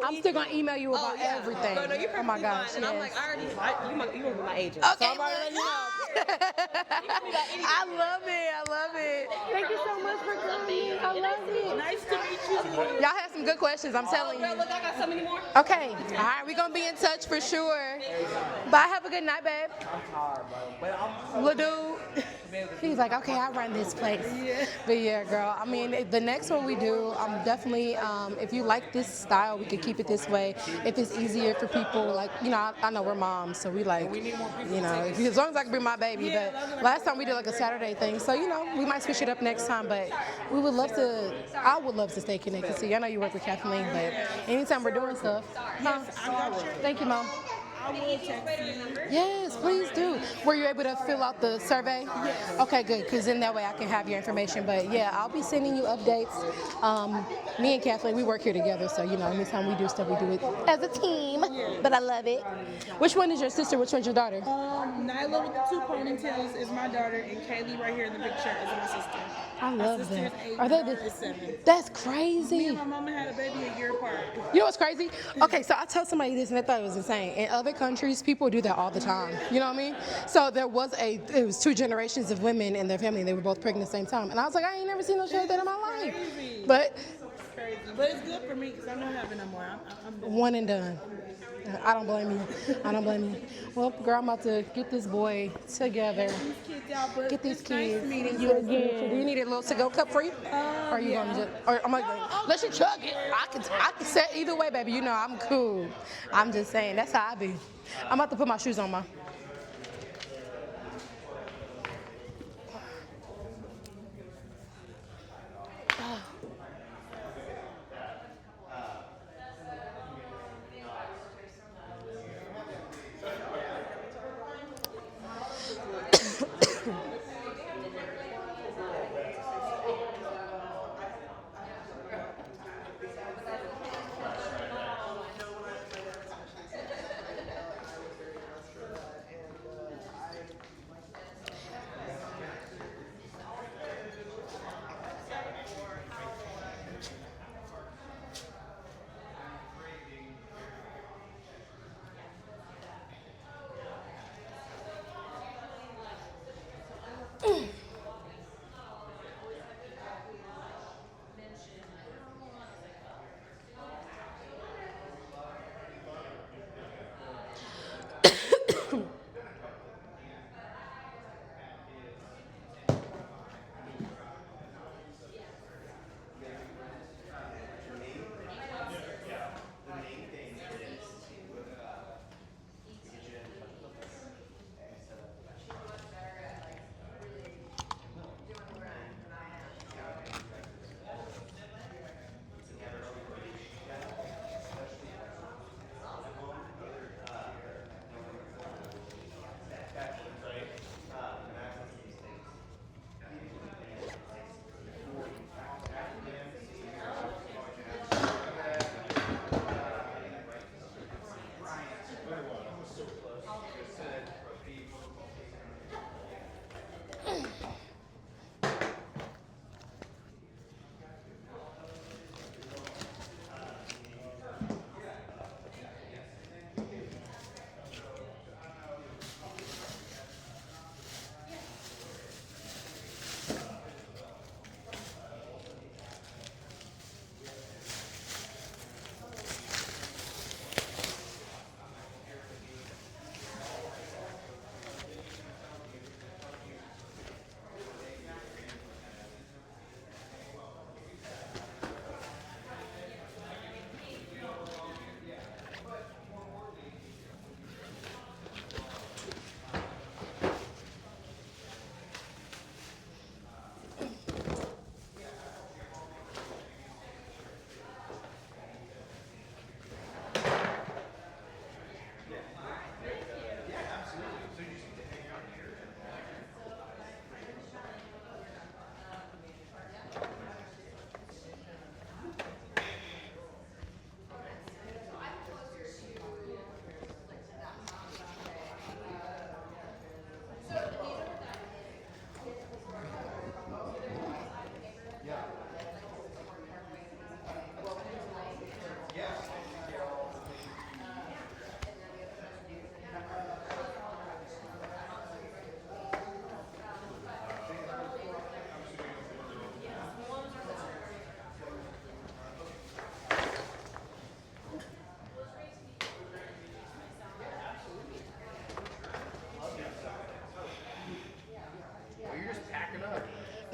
I'm still gonna email you about everything. No, you're oh my perfectly gosh. fine. And I'm like, you were my agent. Okay, So I'm already letting you know. I love it. Thank you so much for coming. I love it. Nice to meet you. Y'all had some good questions, I'm telling you. Girl, look, I got so many more. Okay, all right, we're gonna be in touch for sure. Bye, have a good night, babe. Little dude. better. He's like, okay, I run this place. Yeah. But yeah, girl, I mean, the next one we do, I'm definitely, if you like this style, we could keep it this way. If it's easier for people, like, you know, I know we're moms, so we like, you know, as long as I can bring my baby. But last time we did like a Saturday thing, so, you know, we might switch it up next time. But we would love to, I would love to stay connected. See, I know you work with Kathleen, but anytime we're doing stuff. Thank you, Mom. I will text you. Yes, please do. Were you able to fill out the survey? Yes. Okay, good, because then that way I can have your information. But yeah, I'll be sending you updates. Me and Kathleen, we work here together, so you know, anytime we do stuff, we do it as a team. But I love it. Which one is your sister? Which one's your daughter? Nyla with the 2 ponytails is my daughter, and Kaylee right here in the picture is my sister. I love sister's that. 8, Are my they daughter is 7. That's Me crazy. and my mama had a baby a year apart. You know what's crazy? Okay, so I told somebody this and they thought it was insane. In other countries, people do that all the time. You know what I mean? So it was 2 generations of women in their family, and they were both pregnant at the same time. And I was like, I ain't never seen no shit like that in my life. Crazy. But It's crazy. But it's good for me because I'm not having no more. I'm done. one and done. I don't blame you. I don't blame you. Well, girl, I'm about to get this boy together. These kids out, but Get these it's nice kids. meeting You you again. again. Do you need a little to-go cup for you? Or are you yeah. going to just, or am I going let you chug it. I can say either way, baby. You know I'm cool. I'm just saying, that's how I be. I'm about to put my shoes on, Ma.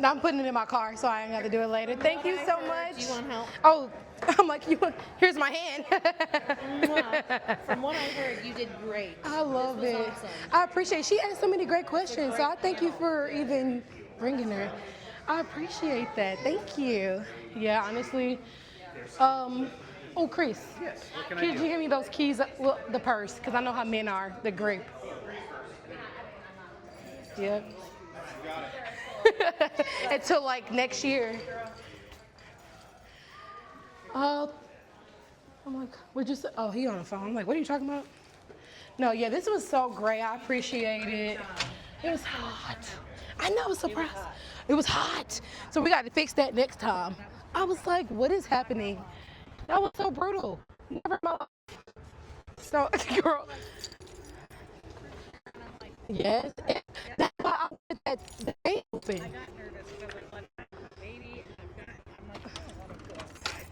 I'm putting it in my car, so I ain't got to do it later. Thank you so much. Do you want help? Oh, I'm like, here's my hand. From what I heard, you did great. I love This was it. awesome. I appreciate it. She asked so many great questions, so I thank you for even bringing her. I appreciate that. Thank you. Yeah, honestly. Oh, Chris. Yes, what can I Could do? you hand me those keys, well, the purse, because I know how men are, the grape. Yep. Until like next year. I'm like, what'd you say? Oh, he on the phone. I'm like, what are you talking about? No, yeah, this was so great. I appreciate it. It was hot. I know, I was surprised. It was hot. So we got to fix that next time. I was like, what is happening? That was so brutal. Never in my life. So, girl. Yes. That's why I put that the gate open. I got nervous because I was like, baby, I'm like, I don't want to go outside.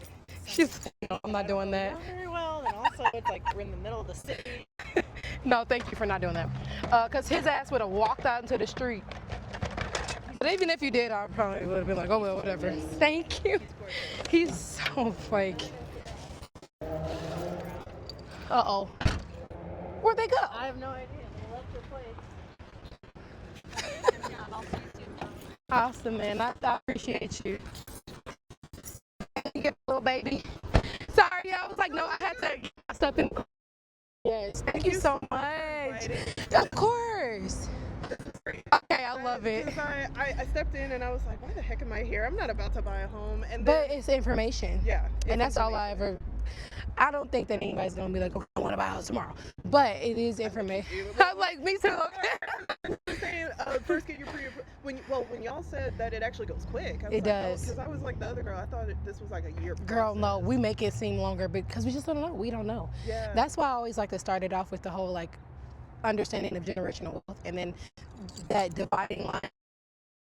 She's like, no, I'm not doing that. Not very well, and also it's like we're in the middle of the city. No, thank you for not doing that. Because his ass would have walked out into the street. But even if you did, I probably would have been like, oh, well, whatever. Thank you. He's so fake. Uh-oh. Where'd they go? I have no idea. They left your place. Awesome, man. I appreciate you. Get a little baby. Sorry, I was like, no, I had to get my stuff in. Yes, thank you so much. Of course. Okay, I love it. Because I stepped in and I was like, why the heck am I here? I'm not about to buy a home. And But then, it's information. yeah, And that's all I ever. I don't think that anybody's gonna be like, okay, I want to buy a house tomorrow. But it is information. I'm like, me too. saying, first get your when y'all said that it actually goes quick. I was It does. Because I was like the other girl. I thought this was like a year. Girl, process. no, we make it seem longer because we just don't know. We don't know. Yeah. That's why I always like to start it off with the whole like understanding of generational wealth, and then that dividing line.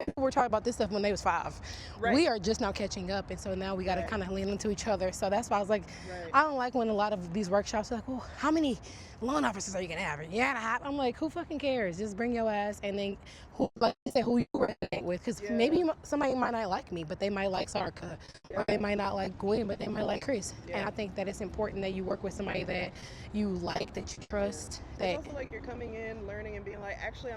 People were talking about this stuff when they was 5. Right. We are just now catching up, and so now we got to kind of lean into each other. So that's why I was like, Right. I don't like when a lot of these workshops are like, well, how many loan officers are you gonna have? And I'm like, who fucking cares? Just bring your ass, and then who, like you said, who you resonate with, because maybe somebody might not like me, but they might like Sarka, or they might not like Gwen, but they might like Chris. And I think that it's important that you work with somebody that you like, that you trust. That It's also like you're coming in, learning, and being like, actually,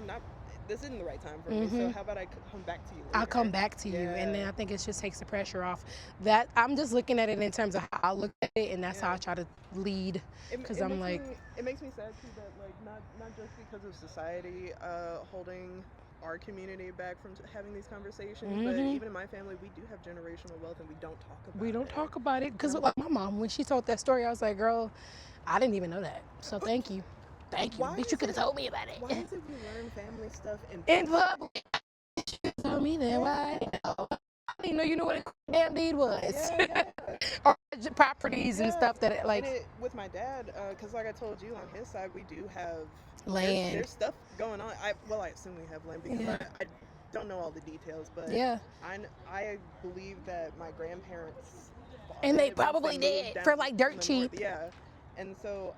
this isn't the right time for me. So how about I come back to you later? I'll come back to you, and then I think it just takes the pressure off. That I'm just looking at it in terms of how I look at it, and that's how I try to lead. Because I'm like, it makes me sad too that like not just because of society holding our community back from having these conversations, but even in my family, we do have generational wealth, and we don't talk about it. we don't talk about it because like my mom, when she told that story, I was like, girl, I didn't even know that. So thank you. Thank you. Bitch, you could have told me about it. Why is it we learn family stuff in public? You told me that. Why? I didn't know you knew what a damn deed was. Or properties and stuff that like. With my dad, because like I told you, on his side, we do have land. There's stuff going on. I assume we have land because I don't know all the details, but I believe that my grandparents. And they probably did for like dirt cheap. Yeah, and so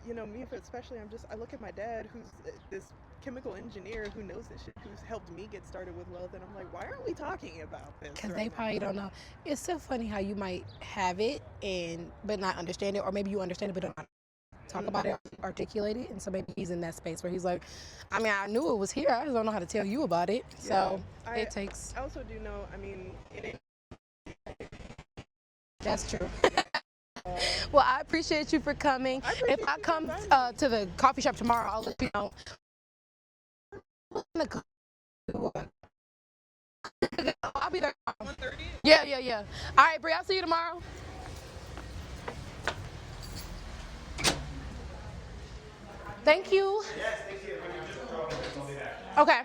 you know, me especially, I look at my dad, who's this chemical engineer who knows this shit, who's helped me get started with wealth, and I'm like, why aren't we talking about this? Because they probably don't know. It's so funny how you might have it but not understand it, or maybe you understand it but don't talk about it, articulate it, and so maybe he's in that space where he's like, I mean, I knew it was here, I just don't know how to tell you about it. So it takes. I also do know, I mean, That's true. Well, I appreciate you for coming. If I come to the coffee shop tomorrow, I'll let you know. I'll be there. 1:30? Yeah. All right, Bri, I'll see you tomorrow. Thank you. Yes, thank you. I'll be back. Okay.